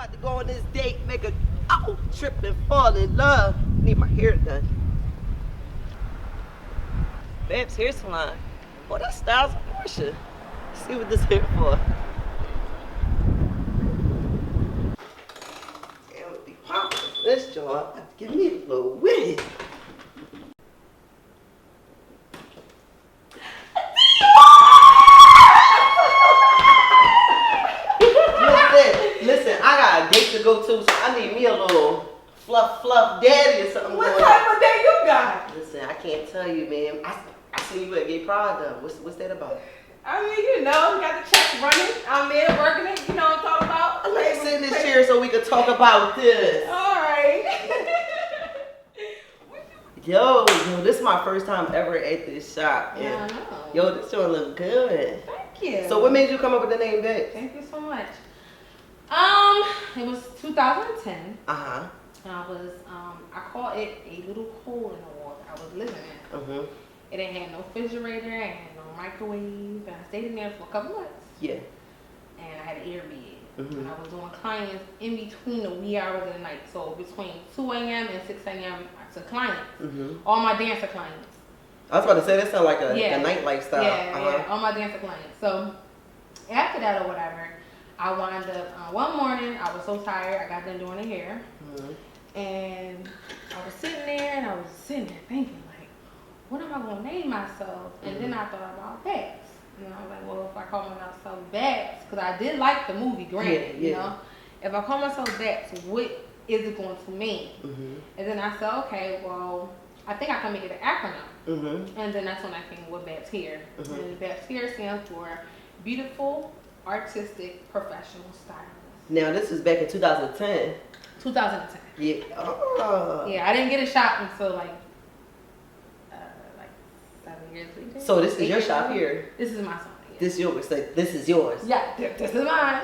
about to go on this date, make a trip and fall in love. Need my hair done. Babs hair salon. Boy, that's Stylez Of Porscha. See what this here for. Yeah, with the popping this joint, give me a little wig. Listen, I got a date to go to, so I need me a little fluff daddy or something. What type of date you got? Listen, I can't tell you, man. I see you at Gay Pride though. What's that about? I mean, you know, you got the checks running. I'm there working it. You know what I'm talking about? Let's sit in this chair so we can talk about this. All right. Yo, this is my first time ever at this shop. Yeah, I know. Yo, this joint look good. Thank you. So what made you come up with the name Baps? Thank you so much. It was 2010. Uh-huh. And I called it a little hole in the wall that I was living in. Mm-hmm. It ain't had no refrigerator, it ain't had no microwave, and I stayed in there for a couple months. Yeah. And I had an air bed. Mm-hmm. And I was doing clients in between the wee hours of the night. So between 2 a.m. and 6 a.m. to clients. Mm-hmm. All my dancer clients. I was about to say, that sounds like a night lifestyle. Yeah, all my dancer clients. So after that or whatever, I wound up, one morning, I was so tired, I got done doing the hair. Mm-hmm. And I was sitting there and I was sitting there thinking, like, what am I going to name myself? And then I thought about B.A.P.S. And I was like, well, if I call myself B.A.P.S, because I did like the movie, granted, you know. If I call myself B.A.P.S, what is it going to mean? Mm-hmm. And then I said, okay, well, I think I can make it an acronym. Mm-hmm. And then that's when I came with B.A.P.S here. Mm-hmm. And B.A.P.S here stands for Beautiful, Artistic, Professional Stylist. Now, this was back in 2010. 2010. Yeah. Oh. Yeah, I didn't get a shop until like 7 years later. So this is your shop here. This is my shop. Yeah. This is yours. Yeah, this is mine.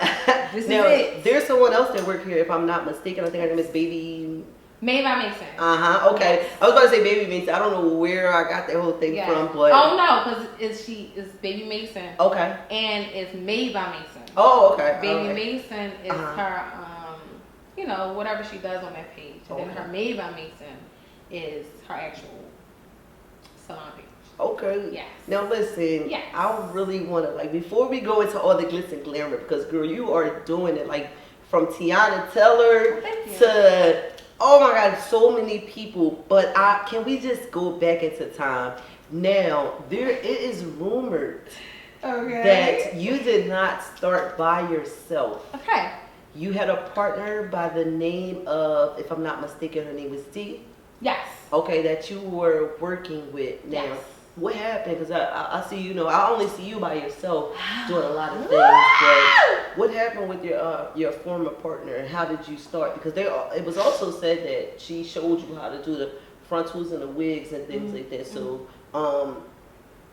This now, is it. There's someone else that worked here, if I'm not mistaken. I think her name is Baby. Made by Mason. Okay. Yes. I was about to say Baby Mason. I don't know where I got that whole thing from, but oh no, because it's Baby Mason. Okay. And it's made by Mason. Oh, okay. Baby Mason is her, you know, whatever she does on that page, and then her Made by Mason is her actual salon page. Okay. Yes. Now listen, yes. I really want to, like, before we go into all the glitz and glamour, because girl, you are doing it, like, from Teyana Teller to, oh my God, so many people. But can we just go back into time? Now, it is rumored that you did not start by yourself. Okay. You had a partner by the name of, if I'm not mistaken, her name was T. Yes. Okay, that you were working with. Now, yes. What happened? Because I see, you know, I only see you by yourself doing a lot of things. But what happened with your former partner, and how did you start? Because it was also said that she showed you how to do the frontals and the wigs and things like that. So,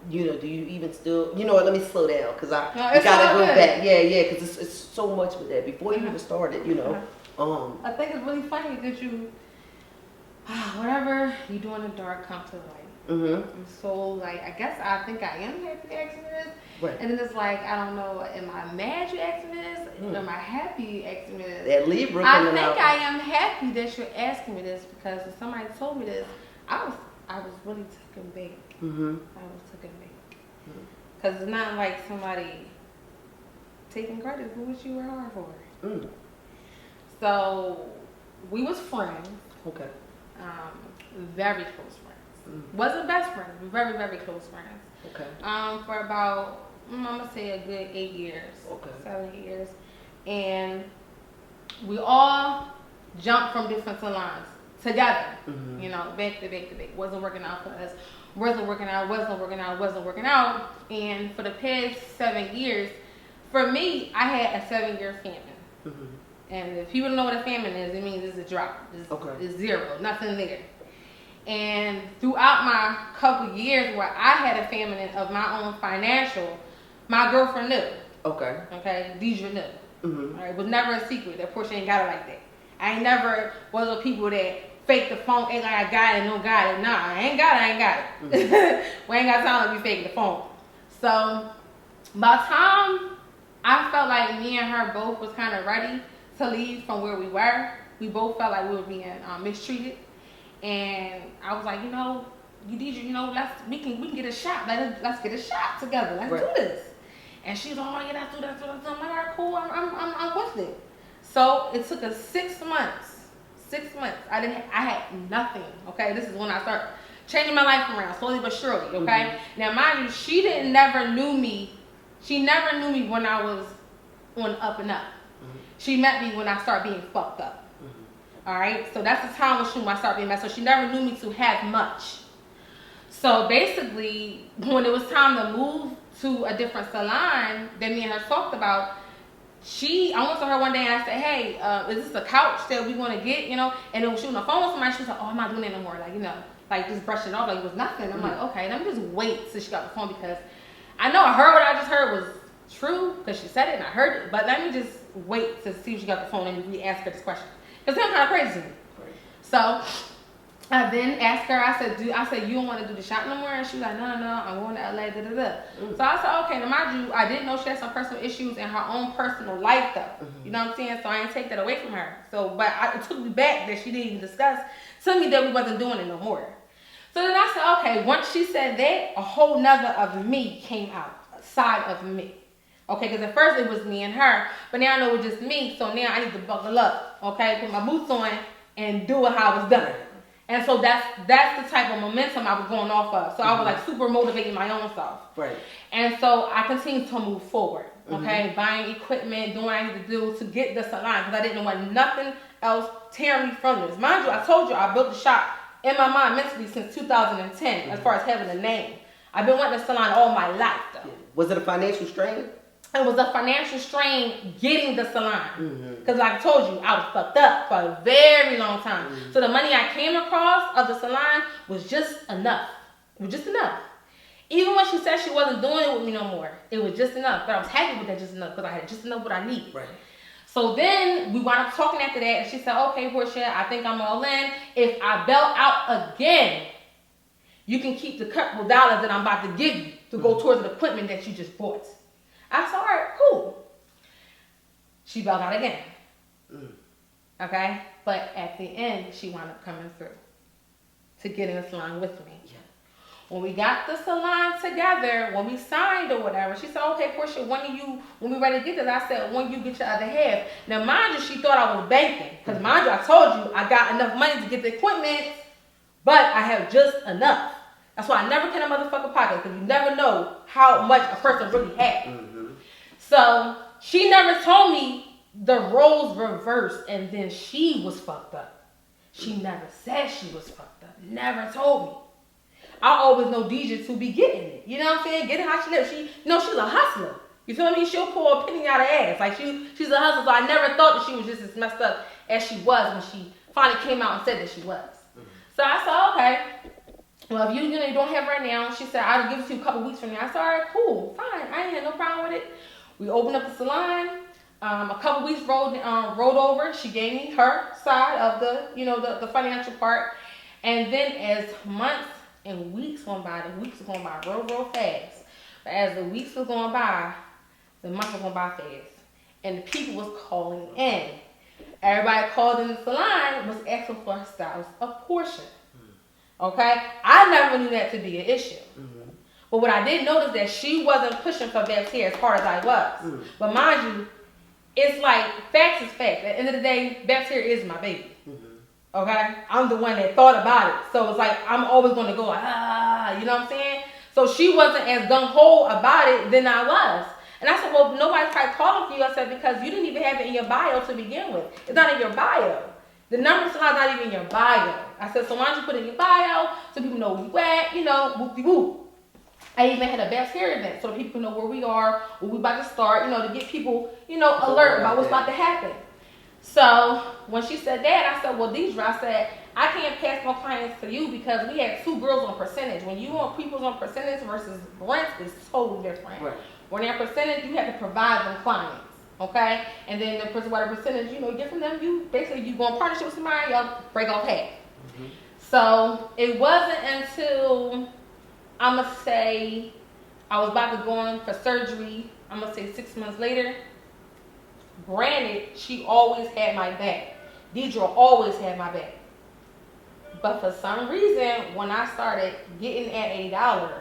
you know, do you even still? You know what? Let me slow down because I gotta go back. Yeah, because it's so much with that. Before you even started, you know. I think it's really funny that you, whatever you do in the dark comes to light. Mm-hmm. So, like, I guess I think I am happy you asked me this. Right. And then it's like, I don't know, am I mad you asked me this? Am I happy you asked me this? That Libra I think I am happy that you're asking me this because when somebody told me this, I was really taken back. Mm-hmm. I was taken back. Because it's not like somebody taking credit for what you were hard for. Mm. So, we was friends. Okay. Very close friends. Wasn't best friends, but very, very close friends. Okay. For about, I'm gonna say a good 8 years. Okay. 7, 8 years. And we all jumped from different salons together. Mm-hmm. You know, back to back to back. Wasn't working out for us. Wasn't working out. And for the past 7 years, for me, I had a 7-year famine. Mm-hmm. And if people don't know what a famine is, it means it's a drop. It's zero, nothing there. And throughout my couple years where I had a famine of my own financial, my girlfriend knew. Okay, Deidre knew. Mm-hmm. All right, it was never a secret that Porscha ain't got it like that. I ain't never was of people that fake the phone, act like I got it and don't got it. Nah, I ain't got it. Mm-hmm. We ain't got time to be faking the phone. So by the time I felt like me and her both was kind of ready to leave from where we were. We both felt like we were being mistreated, and I was like, you know, we can get a shot. Let's get a shot together. Let's do this. And she's like, oh yeah, let's do that. I'm like, all right, cool. I'm with it. So it took us 6 months. 6 months. I had nothing. Okay, this is when I started changing my life around slowly but surely. Okay. Now mind you, she never knew me. She never knew me when I was on up and up. She met me when I started being fucked up. All right. So that's the time when I started being messed up. So she never knew me to have much. So basically, when it was time to move to a different salon that me and her talked about, I went to her one day and I said, hey, is this a couch that we want to get, you know? And then when she was on the phone with somebody, she was like, oh, I'm not doing that no more. Like, you know, like just brushing it off like it was nothing. I'm like, okay, let me just wait till she got the phone because I know I heard what I just heard was true because she said it and I heard it. But let me just wait to see if she got the phone and we ask her this question. Because it's kind of crazy to me. So I then asked her, I said, you don't want to do the shop no more? And she was like, no, I'm going to LA, So I said, okay, now mind you, I didn't know she had some personal issues in her own personal life though. You know what I'm saying? So I didn't take that away from her. So, but it took me back that she didn't even discuss to me that we wasn't doing it no more. So then I said, okay, once she said that, a whole nother of me came out, a side of me. Okay, because at first it was me and her, but now I know it's just me, so now I need to buckle up, okay, put my boots on and do it how it was done. And so that's the type of momentum I was going off of. So I was like super motivating my own self. Right. And so I continued to move forward, okay, buying equipment, doing what I needed to do to get the salon because I didn't want nothing else tearing me from this. Mind you, I told you I built the shop in my mind mentally since 2010 as far as having a name. I've been wanting a salon all my life though. Was it a financial strain? It was a financial strain getting the salon. Because like I told you, I was fucked up for a very long time. So the money I came across of the salon was just enough. It was just enough. Even when she said she wasn't doing it with me no more, it was just enough. But I was happy with that just enough because I had just enough what I needed. Right. So then we wound up talking after that and she said, okay, Porscha, I think I'm all in. If I bail out again, you can keep the couple dollars that I'm about to give you to go towards the equipment that you just bought. I said, all right, cool. She bailed out again. Okay? But at the end, she wound up coming through to get in the salon with me. Yeah. When we got the salon together, when we signed or whatever, she said, okay, Porscha, when we ready to get this, I said, when you get your other half. Now, mind you, she thought I was banking. Because mind you, I told you, I got enough money to get the equipment, but I have just enough. That's why I never can a motherfucking pocket, because you never know how much a person really has. So she never told me the roles reversed and then she was fucked up. She never said she was fucked up. Never told me. I always know Deja to be getting it. You know what I'm saying? Getting how she lives. She's a hustler. You feel me? She'll pull a penny out of her ass. Like she's a hustler. So I never thought that she was just as messed up as she was when she finally came out and said that she was. So I said, okay. Well, if you don't have her right now, she said, I'll give it to you a couple weeks from now. I said, all right, cool, fine. I ain't had no problem with it. We opened up the salon. A couple weeks rolled over. She gave me her side of the financial part. And then as months and weeks went by, the weeks were going by real fast. But as the weeks were going by, the months were going by fast. And the people was calling in. Everybody called in the salon was asking for Stylez Of Porscha. Okay? I never knew that to be an issue. But what I did notice that she wasn't pushing for B.A.P.S hair as hard as I was. But mind you, it's like facts is facts. At the end of the day, B.A.P.S hair is my baby. Okay? I'm the one that thought about it. So it's like I'm always going to go like, you know what I'm saying? So she wasn't as gung-ho about it than I was. And I said, well, nobody's probably calling for you. I said, because you didn't even have it in your bio to begin with. It's not in your bio. The number is not even in your bio. I said, so why don't you put it in your bio so people know where you at, whoop-de-whoop. I even had a B.A.P.S hair event so that people know where we are, where we about to start, to get people, alert about what's about to happen. So when she said that, I said, well, Deidre, I said, I can't pass my clients to you because we had 2 girls on percentage. When you want people's on percentage versus rent is totally different. Right. When they're percentage, you have to provide them clients. Okay? And then the person what a percentage, you get from them, you go in partnership with somebody, y'all break off half. So it wasn't until I'ma say I was about to go in for surgery, I'ma say 6 months later, Granted, she always had my back. Deidre always had my back. But for some reason, when I started getting at $8,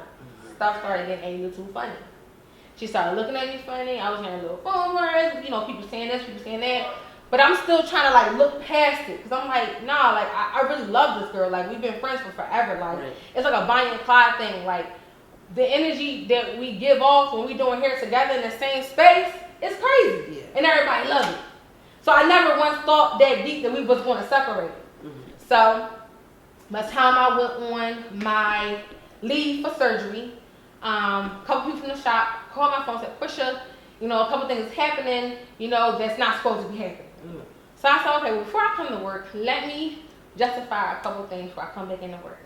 stuff started getting a little too funny. She started looking at me funny. I was hearing little phone words, you know, people saying this, people saying that. But I'm still trying to like look past it. Because I'm like, nah, like I really love this girl. Like we've been friends for forever. Like it's like a Bonnie and Clyde thing. Like the energy that we give off when we doing hair together in the same space, it's crazy. Yeah. And everybody loves it. So I never once thought that deep that we was going to separate. So by the time I went on my leave for surgery, a couple people from the shop called my phone and said, Porscha, you know, a couple things happening, you know, that's not supposed to be happening. So I said, okay, well, before I come to work, let me justify a couple things before I come back into work.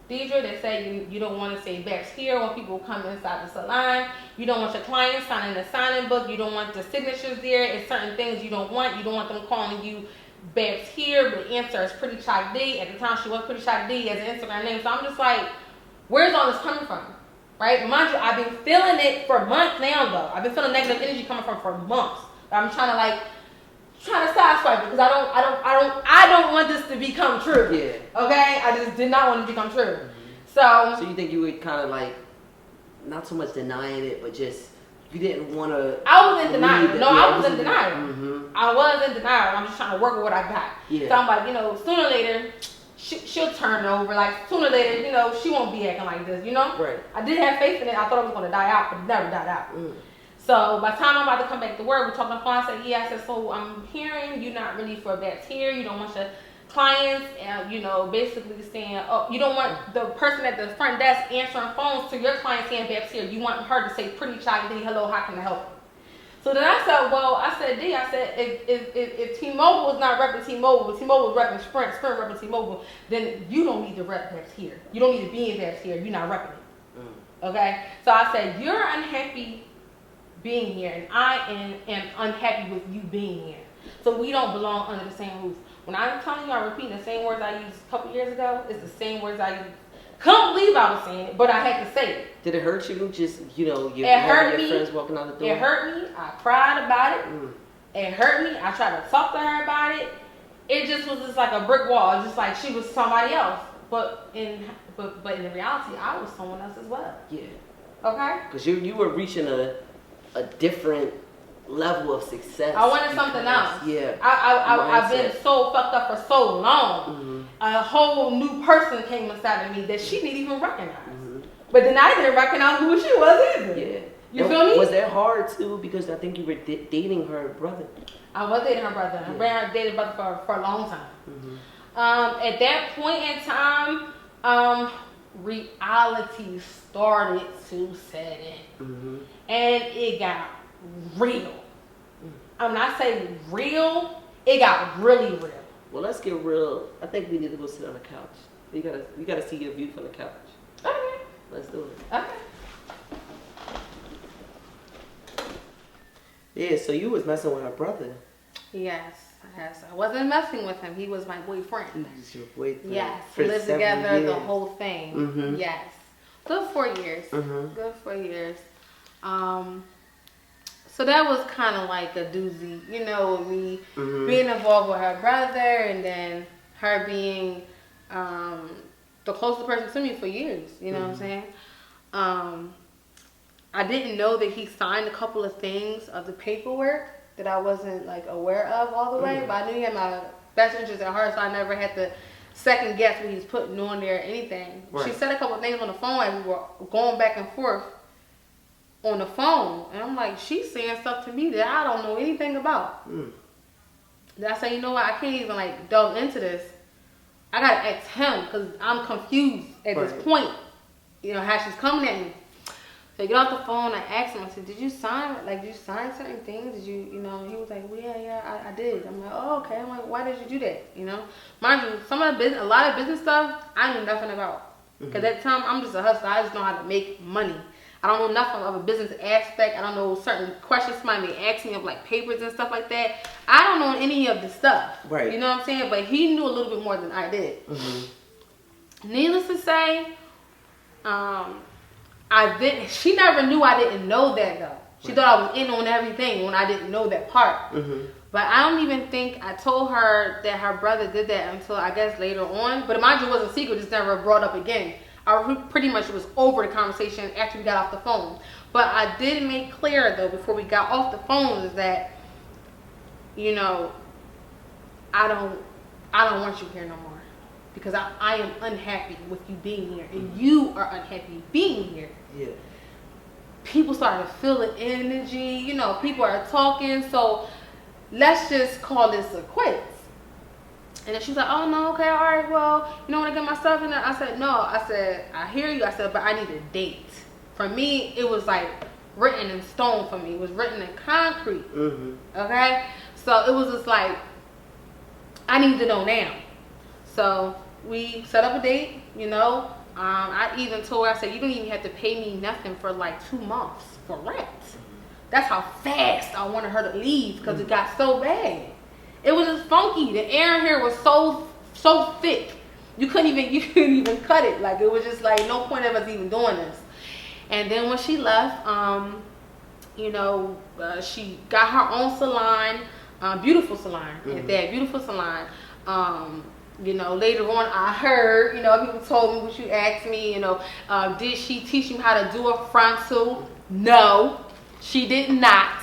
Deidre, they say you don't want to say B.A.P.S here when people come inside the salon. You don't want your clients signing the signing book. You don't want the signatures there. It's certain things you don't want. You don't want them calling you B.A.P.S here, but the answer is Pretty Choc D. At the time, she was Pretty Choc D as an Instagram name. So I'm just like, where's all this coming from? Right? Mind you, I've been feeling it for months now, though. I've been feeling negative energy coming from for months. I'm trying to sideswipe it because I don't want this to become true. Yeah. Okay? I just did not want it to become true. So you think you were kind of like not so much denying it, but just you didn't want to. I was in denial. No, I was in denial. I was in denial. I'm just trying to work with what I got. Yeah. So I'm like, you know, sooner or later she'll turn over. Like sooner or later, you know, she won't be acting like this. You know. Right. I did have faith in it. I thought it was going to die out, but it never died out. So by the time I'm about to come back to work, we're talking on the phone. I said, yeah. I said, so I'm hearing you're not really for B.A.P.S here. You don't want your clients, you know, basically saying, oh, you don't want the person at the front desk answering phones to your client saying B.A.P.S here. You want her to say Pretty Choc D, hello, how can I help you? So then I said, well, I said, D, I said, if T-Mobile is not repping T-Mobile, T-Mobile is repping Sprint, Sprint repping T-Mobile, then you don't need to rep B.A.P.S here. You don't need to be in B.A.P.S here. You're not repping it. Okay? So I said, you're unhappy being here, and I am unhappy with you being here. So we don't belong under the same roof. When I'm telling you, I'm repeating the same words I used a couple years ago. It's the same words I used. Couldn't believe I was saying it, but I had to say it. Did it hurt you? Just, you know, your friends walking out the door? It hurt me. I cried about it. It hurt me. I tried to talk to her about it. It just was just like a brick wall. It's just like she was somebody else. But in reality, I was someone else as well. Yeah. Okay? Because you were reaching a different level of success. I wanted something else. Yeah. I've been so fucked up for so long. A whole new person came inside of me that she didn't even recognize. But then I didn't recognize who she was either. Yeah. You feel me? Was that hard too? Because I think you were dating her brother. I was dating her brother. I dated her brother for a long time. At that point in time, reality started to set in. And it got real. When I say real, it got really real. Well, let's get real. I think we need to go sit on the couch. We gotta see your view from the couch. Okay. Let's do it. Okay. Yeah, so you was messing with her brother. Yes. I wasn't messing with him. He was my boyfriend. He's your boyfriend. Yes. We lived together the whole thing. Yes. Good 4 years. Good 4 years. So that was kind of like a doozy, you know, me being involved with her brother, and then her being the closest person to me for years. You know what I'm saying? I didn't know that he signed a couple of things of the paperwork that I wasn't like aware of all the way, but I knew he had my best interest at heart, so I never had to second guess what he was putting on there or anything. Right. She said a couple of things on the phone as we were going back and forth on the phone, and I'm like, she's saying stuff to me that I don't know anything about. Then I said, you know what, I can't even like delve into this. I gotta ask him because I'm confused at this point. You know how she's coming at me. So I get off the phone, I asked him, I said, did you sign certain things? Did you, you know, he was like, well, yeah, I did. I'm like, oh, okay. I'm like, why did you do that? You know, mind you, a lot of business stuff, I knew nothing about. Because at the time, I'm just a hustler. I just know how to make money. I don't know nothing of a business aspect. I don't know certain questions somebody may ask me of like papers and stuff like that. I don't know any of the stuff. Right. You know what I'm saying? But he knew a little bit more than I did. Needless to say, she never knew I didn't know that though. She thought I was in on everything when I didn't know that part. But I don't even think I told her that her brother did that until I guess later on. But mind you, it wasn't a secret. It's never brought up again. I pretty much was over the conversation after we got off the phone. But I did make clear though before we got off the phone is that, you know, I don't want you here no more. Because I am unhappy with you being here. And you are unhappy being here. Yeah. People started to feel the energy. You know, people are talking. So let's just call this a quits. And then she's like, oh no, okay, all right, well, you know when I get my stuff in there? I said, no. I said, I hear you. I said, but I need a date. For me, it was like written in stone for me. It was written in concrete. Okay? So it was just like, I need to know now. So we set up a date, you know. I even told her, I said, you don't even have to pay me nothing for like 2 months for rent. That's how fast I wanted her to leave because it got so bad. It was just funky. The air in here was so thick. You couldn't even cut it. Like it was just like no point of us even doing this. And then when she left, you know, she got her own salon, beautiful salon. At that beautiful salon. You know, later on I heard, you know, people told me what you asked me, you know, did she teach you how to do a frontal? No, she did not.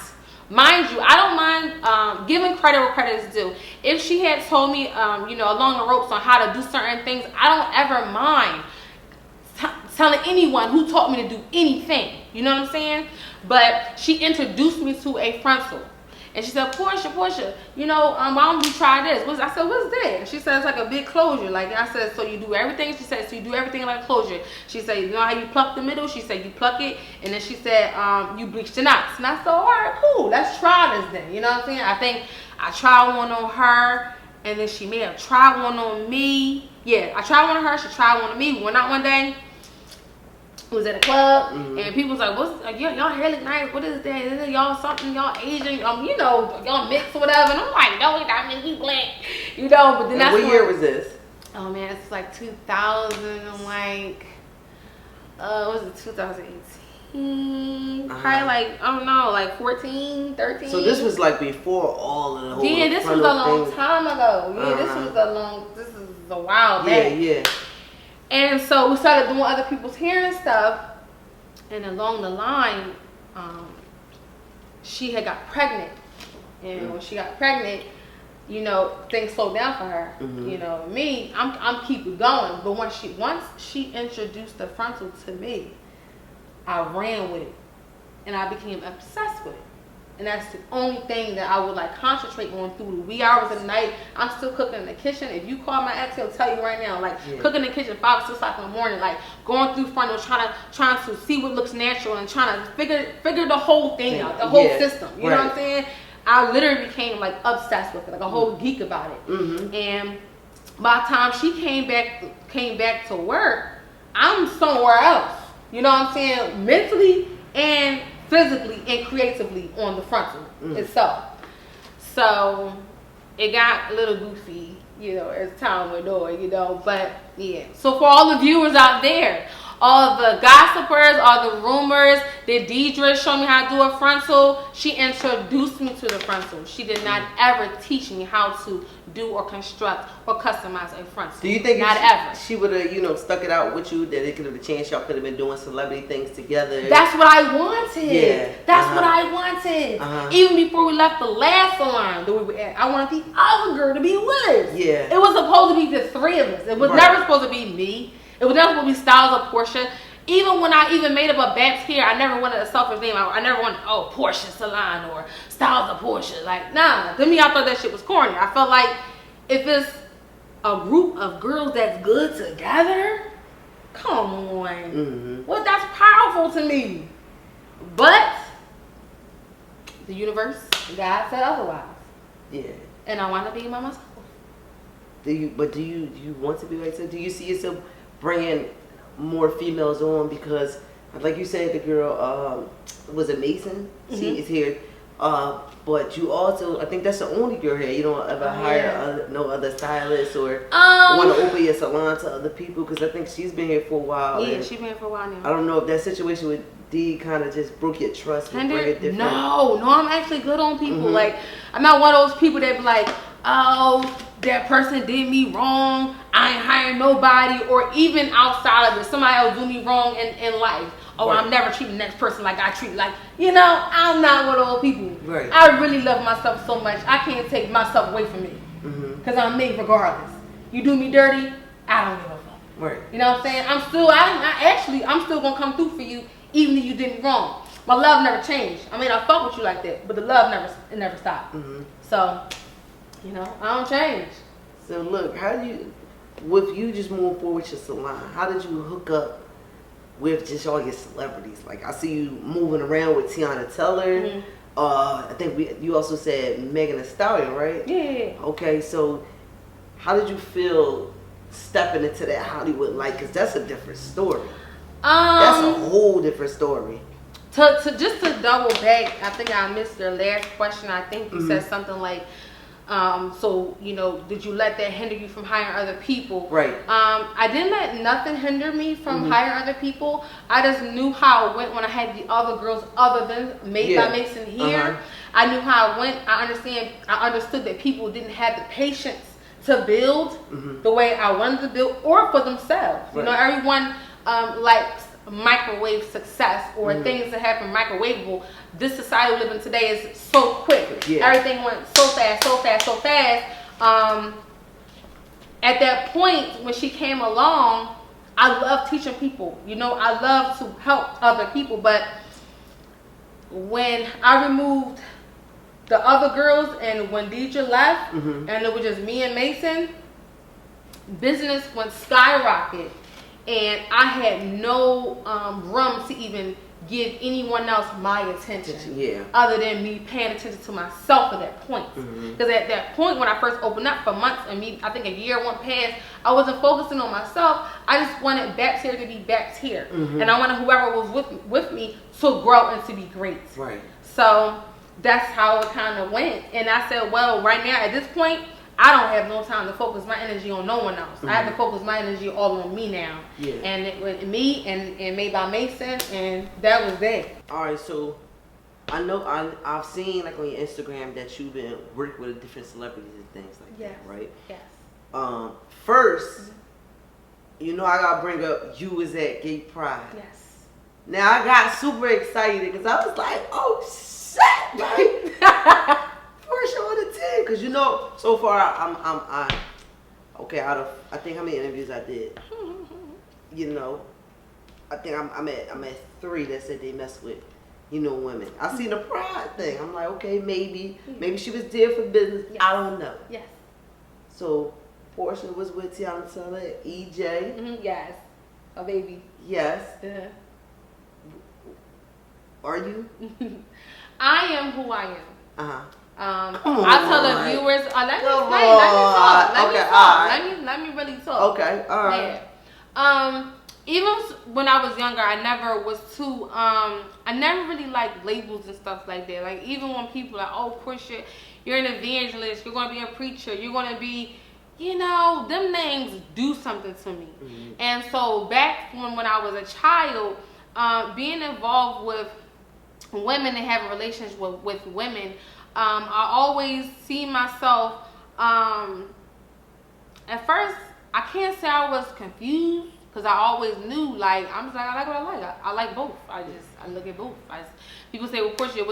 Mind you, I don't mind giving credit where credit is due. If she had told me, you know, along the ropes on how to do certain things, I don't ever mind telling anyone who taught me to do anything. You know what I'm saying? But she introduced me to a frontal. And she said, Porscha, you know, why don't we try this? I said, what's that? And she said, it's like a big closure. Like I said, so you do everything. She said, so you do everything like a closure. She said, you know how you pluck the middle? She said, you pluck it. And then she said, you bleach the knots. And I said, all right, cool. Let's try this then. You know what I'm saying? I think I tried one on her. And then she may have tried one on me. Yeah, I tried one on her. She tried one on me. We went out one day. Was at a club and people was like, "What's y'all hair look nice? What is that? Is it y'all something? Y'all Asian? You know, y'all mixed or whatever?" And I'm like, "No, I mean we black, you know." But then that's what year was this? Oh man, it's like 2000 and like, was it 2018? Probably like I don't know, like 14, 13. So this was like before all of the whole. Yeah, this was a long time ago. Yeah, this is a while back. Yeah. And so we started doing other people's hair and stuff. And along the line, she had got pregnant. And when she got pregnant, you know, things slowed down for her. You know, me, I'm keeping going. But once she introduced the frontal to me, I ran with it. And I became obsessed with it. And that's the only thing that I would like concentrate on through the wee hours of the night. I'm still cooking in the kitchen. If you call my ex, he'll tell you right now, like cooking in the kitchen 5 or 6 o'clock in the morning, like going through frontal, trying to see what looks natural and trying to figure the whole thing out, the whole system. You know what I'm saying? I literally became like obsessed with it, like a whole geek about it. And by the time she came back to work, I'm somewhere else. You know what I'm saying? Mentally and physically and creatively on the frontal itself. So it got a little goofy, you know, as time went on, you know. But yeah. So for all the viewers out there, all the gossipers, all the rumors, did Deidre show me how to do a frontal? She introduced me to the frontal. She did not ever teach me how to do or construct or customize a frontal. Do you think ever she would have, you know, stuck it out with you, that it could have a chance y'all could have been doing celebrity things together? That's what I wanted. Yeah. That's what I wanted. Even before we left the last salon that we were at, I wanted the other girl to be with us. Yeah. It was supposed to be the 3 of us. It was never supposed to be me. It was never supposed to be Stylez Of Porscha. Even when I even made up a B.A.P.S here, I never wanted a selfish name. I never wanted, Porscha Salon or Stylez Of Porscha. Like, nah. To me, I thought that shit was corny. I felt like if it's a group of girls that's good together, come on. Well, that's powerful to me. But the universe, God said otherwise. Yeah. And I want to be by myself. Do you want to be like that? Do you see yourself bringing more females on? Because like you said, the girl was it Mason? She is here. But you also, I think that's the only girl here. You don't ever hire no other stylists or want to open your salon to other people, because I think she's been here for a while. Yeah, she's been here for a while now. I don't know if that situation with D kind of just broke your trust. No, I'm actually good on people. Like, I'm not one of those people that be like, oh, that person did me wrong, I ain't hiring nobody. Or even outside of it, somebody else do me wrong in life. Oh, I'm never treating the next person like I treat. Like, you know, I'm not one of those people. Right. I really love myself so much, I can't take myself away from me. Because I'm me regardless. You do me dirty, I don't give a fuck. Right. You know what I'm saying? I'm still going to come through for you, even if you did me wrong. My love never changed. I mean, I fuck with you like that, but the love never stopped. So, you know, I don't change. So look, how do you, with you just moving forward with your salon, how did you hook up with just all your celebrities? Like, I see you moving around with Teyana Taylor. I think you also said Megan Thee Stallion, right? Yeah. Okay, so how did you feel stepping into that Hollywood life? Because that's a different story. That's a whole different story. To double back, I think I missed your last question. I think you said something like, so, you know, did you let that hinder you from hiring other people? Right. I didn't let nothing hinder me from hiring other people. I just knew how it went when I had the other girls other than Made by Mason here. I knew how it went. I understood that people didn't have the patience to build the way I wanted to build, or for themselves. Right. You know, everyone likes microwave success or things that happen microwavable. This society we live in today is so quick. Everything went so fast. At that point when she came along, I love teaching people. You know, I love to help other people. But when I removed the other girls and when Deidre left and it was just me and Mason, business went skyrocket. And I had no room to even give anyone else my attention, other than me paying attention to myself at that point. Because at that point, when I first opened up for months, I think a year went past, I wasn't focusing on myself. I just wanted B.A.P.S here to be B.A.P.S here, and I wanted whoever was with me to grow and to be great. Right. So that's how it kind of went. And I said, well, right now at this point, I don't have no time to focus my energy on no one else. I have to focus my energy all on me now. And it was me and Made by Mason, and that was that. All right, so I know I've seen like on your Instagram that you've been working with different celebrities and things like that, right? Yes. First, you know, I gotta bring up, you was at Gay Pride. Yes. Now I got super excited because I was like, oh shit, right? Porscha on the team, because you know, so far I out of I think how many interviews I did, you know, I think I'm at 3 that said they mess with, you know, women. I seen the Pride thing. I'm like, okay, maybe she was there for business. I don't know. Yes. So Porscha was with Teyana Taylor, EJ. Yes. A baby. Yes. Are you? I am who I am. I tell the viewers, let me really talk. Okay, all right. Yeah. Even when I was younger, I never was too, I never really liked labels and stuff like that. Like, even when people are like, oh, Porscha, you're an evangelist, you're going to be a preacher, you're going to be, you know, them names do something to me. And so back when I was a child, being involved with women and having relations with women, I always see myself, at first, I can't say I was confused, because I always knew, like, I'm just like, I like what I like. I like both. I look at both. People say, well, Porscha,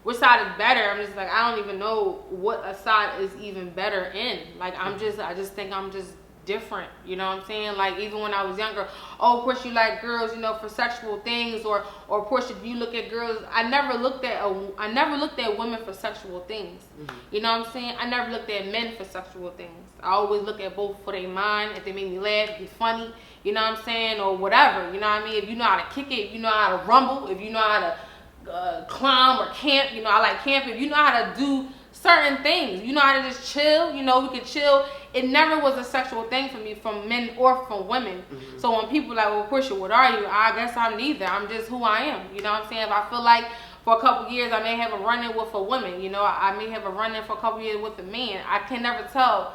which side is better? I'm just like, I don't even know what a side is even better in. Like, I just think I'm just different, you know what I'm saying? Like, even when I was younger, oh, Porscha, you like girls, you know, for sexual things, or Porscha, you look at girls. I never looked at women for sexual things. You know what I'm saying? I never looked at men for sexual things. I always look at both for their mind, if they make me laugh, be funny, you know what I'm saying, or whatever, you know what I mean? If you know how to kick it, if you know how to rumble, if you know how to climb or camp, you know, I like camp. If you know how to do certain things, you know how to just chill, you know, we could chill. It never was a sexual thing for me, from men or from women. So when people are like, well, Porscha, what are you? I guess I'm neither. I'm just who I am. You know what I'm saying? If I feel like for a couple years, I may have a run-in with a woman. You know, I may have a run-in for a couple years with a man. I can never tell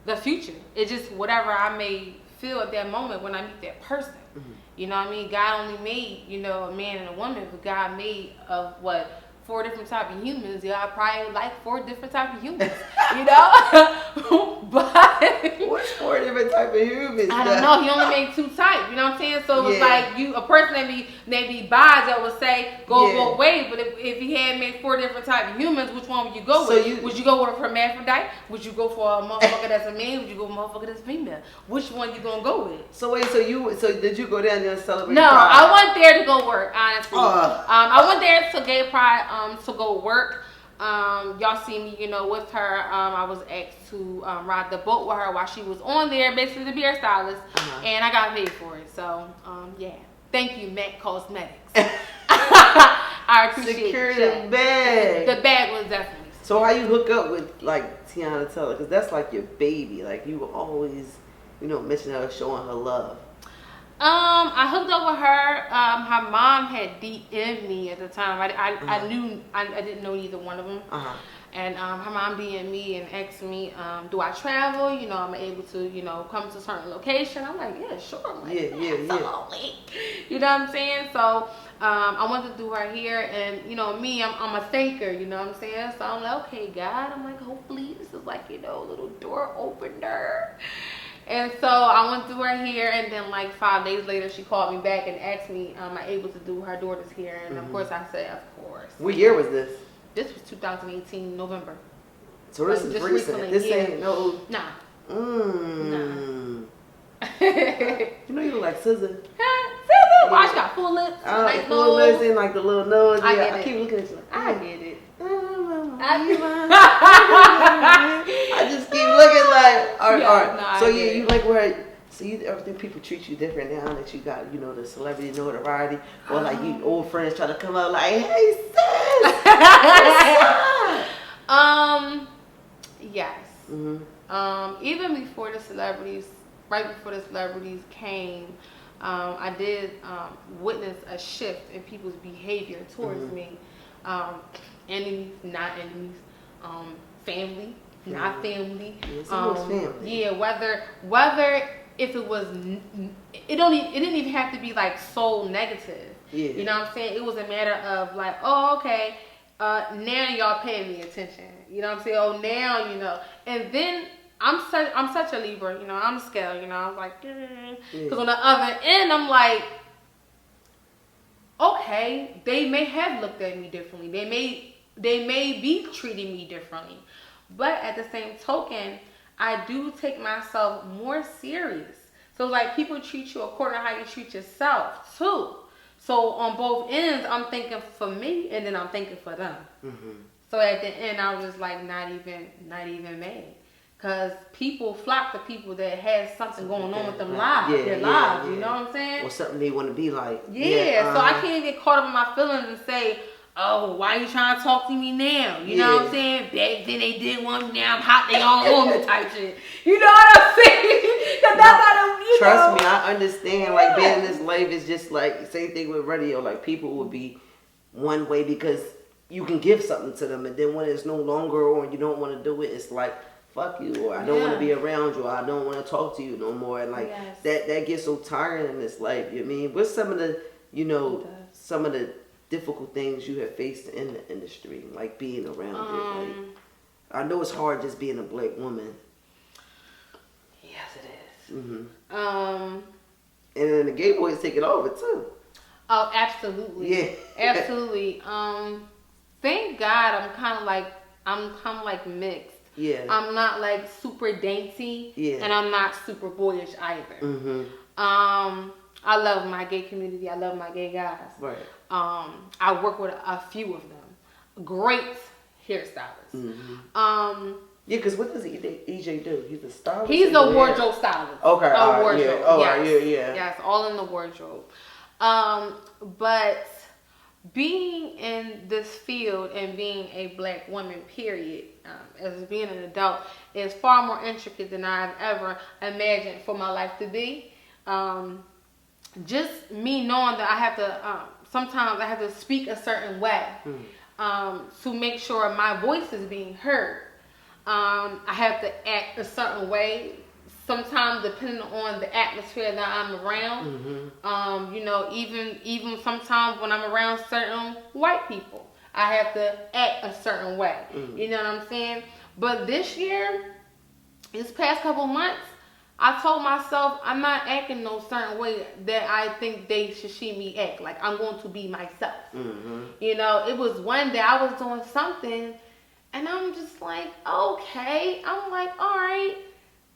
the future. It's just whatever I may feel at that moment when I meet that person. Mm-hmm. You know what I mean? God only made, you know, a man and a woman, but God made of what? 4 different types of humans. Yeah, I probably like 4 different types of humans. You know? But what's 4 different types of humans? I don't know. He only made 2 types. You know what I'm saying? So it's like a person that be biased that would say go both ways. But if he had made 4 different types of humans, which one would you go with? Would you go with a hermaphrodite? Would you go for a motherfucker that's a man? Would you go with a motherfucker that's female? Which one you gonna go with? So wait, so did you go down there and celebrate? No, Pride? I went there to go work. Honestly, I went there to Gay Pride to go work. Y'all see me, you know, with her. I was asked to ride the boat with her while she was on there, basically to be her stylist, and I got paid for it. So, yeah. Thank you, Mac Cosmetics. I appreciate Secure the bag. The bag was definitely. So how you hook up with like Teyana Taylor? Because that's like your baby. Like you were always, you know, mentioning her, showing her love. I hooked up with her. Her mom had DM'd me at the time. I didn't know either one of them. And her mom DM'd me and asked me, do I travel? You know, I'm able to, you know, come to a certain location. I'm like, yeah, sure. I'm like, absolutely. You know what I'm saying? So I wanted to do her here, and you know, me, I'm a thinker. You know what I'm saying? So I'm like, okay, God. I'm like, hopefully this is like, you know, a little door opener. And so I went through her here, and then like 5 days later, she called me back and asked me, am I able to do her daughter's hair? And of course I said, of course. What year was this? This was 2018, November. So this is recent. This ain't no... Nah. Nah. You know you look like SZA. SZA? Why she got full lips? Like full lips and like the little nose. I keep looking at you like, I get it. I just keep looking like, all right. Nah, so yeah, you like where, so you everything people treat you different now that you got, you know, the celebrity notoriety, or like you old friends try to come out like, hey sis, yes. Even before the celebrities, right before the celebrities came, I did witness a shift in people's behavior towards me. Enemies, not enemies. Family, not family. Family. Yeah, whether if it was, it didn't even have to be like so negative. Yeah. You know what I'm saying? It was a matter of like, oh, okay, now y'all paying me attention. You know what I'm saying? Oh, now you know. And then I'm such a Libra. You know, I'm scared. You know, I'm like, because on the other end, I'm like, okay, they may have looked at me differently. They may be treating me differently. But at the same token, I do take myself more serious. So like people treat you according to how you treat yourself too. So on both ends, I'm thinking for me, and then I'm thinking for them. So at the end, I was just like not even mad. Because people flock to people that has something going on with them lives, their lives, you know what I'm saying? Or something they want to be like. So I can't get caught up in my feelings and say, oh, why you trying to talk to me now? You know what I'm saying? Back then they did one, now I'm hot, they all on me type shit. You know what I'm saying? Because that's how them, Trust me, I understand. Like being in this life is just like, same thing with radio. Like people will be one way because you can give something to them, and then when it's no longer or you don't want to do it, it's like, fuck you, or I don't want to be around you, or I don't want to talk to you no more. And like that gets so tiring in this life. You know what I mean? What's some of the, you know, some of the difficult things you have faced in the industry, like being around it? Like, I know it's hard just being a black woman. Yes, it is. And then the gay boys take it over too. Oh, absolutely. Yeah. Absolutely. Thank God I'm kind of like mixed. Yeah. I'm not like super dainty. Yeah. And I'm not super boyish either. I love my gay community. I love my gay guys. Right. I work with a few of them. Great hairstylists. Yeah, because what does EJ do? He's a stylist? He's a wardrobe stylist. Okay. A wardrobe. Yeah. Yes, all in the wardrobe. But being in this field and being a black woman, period, as being an adult, is far more intricate than I've ever imagined for my life to be. Just me knowing that I have to sometimes I have to speak a certain way to make sure my voice is being heard. I have to act a certain way. Sometimes depending on the atmosphere that I'm around, you know, even sometimes when I'm around certain white people, I have to act a certain way. You know what I'm saying? But this year, this past couple months, I told myself I'm not acting no certain way that I think they should see me act. Like, I'm going to be myself. You know, it was one day I was doing something and I'm just like, okay. I'm like, all right.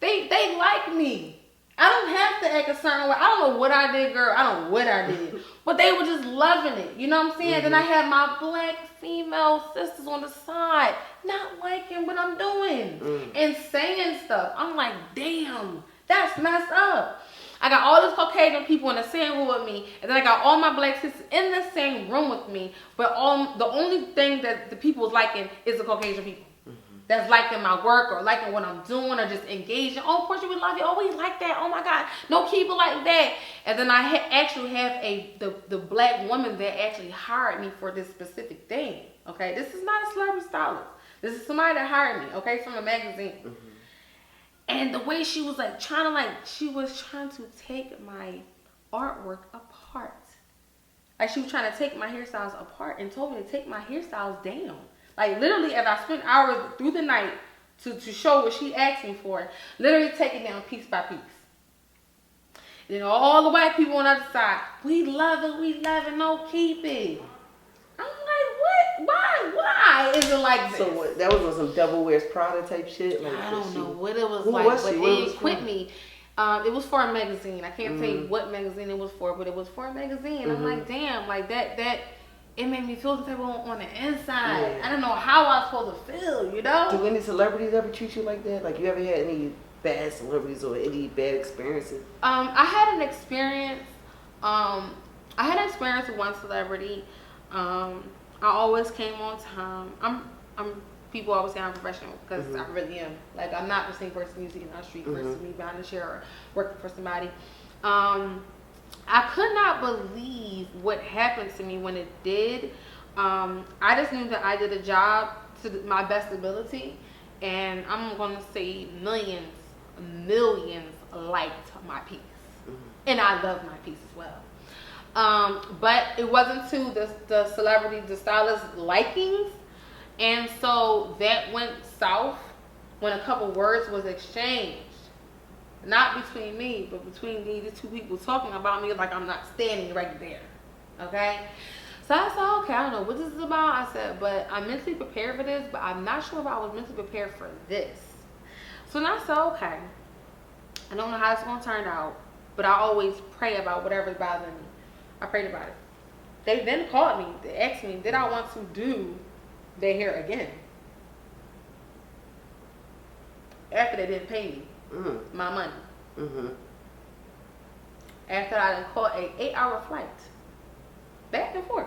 They like me. I don't have to act a certain way. I don't know what I did, girl. I don't know what I did. But they were just loving it. You know what I'm saying? Then I had my black female sisters on the side not liking what I'm doing and saying stuff. I'm like, damn, that's messed up. I got all these Caucasian people in the same room with me, and then I got all my black sisters in the same room with me, but the only thing that the people was liking is the Caucasian people. That's liking my work or liking what I'm doing or just engaging. Oh, Porscha, we love you. Oh, we like that. Oh my God, no, keep it like that. And then I actually have the black woman that actually hired me for this specific thing. Okay, this is not a celebrity stylist. This is somebody that hired me. Okay, from a magazine. And the way she was like she was trying to take my artwork apart. Like, she was trying to take my hairstyles apart and told me to take my hairstyles down. Like, literally, as I spent hours through the night to show what she asked me for, literally take it down piece by piece. And then all the white people on the other side, we love it, no, keep it. I'm like, what? Why is it like this? So what, that was on some Devil Wears Prada type shit? Like, I don't know what it was like, but they quit me. It was for a magazine. I can't tell you what magazine it was for, but it was for a magazine. I'm like, damn, like that. It made me feel the type of on the inside. I don't know how I was supposed to feel, you know? Do any celebrities ever treat you like that? Like, you ever had any bad celebrities or any bad experiences? I had an experience. I had an experience with one celebrity. I always came on time. People always say I'm professional because I really am. Like, I'm not the same person you see in the street versus me behind the chair or working for somebody. I could not believe what happened to me when it did. I just knew that I did a job to my best ability, and I'm going to say millions liked my piece. And I love my piece as well. But it wasn't to the celebrity, the stylist likings. And so that went south when a couple words was exchanged. Not between me, but between these two people talking about me like I'm not standing right there. Okay? So I said, okay, I don't know what this is about. I said, but I'm mentally prepared for this, but I'm not sure if I was mentally prepared for this. So then I said, okay, I don't know how it's going to turn out, but I always pray about whatever's bothering me. I prayed about it. They then called me. They asked me, did I want to do their hair again? After they didn't pay me my money. After I done caught an 8-hour flight. Back and forth.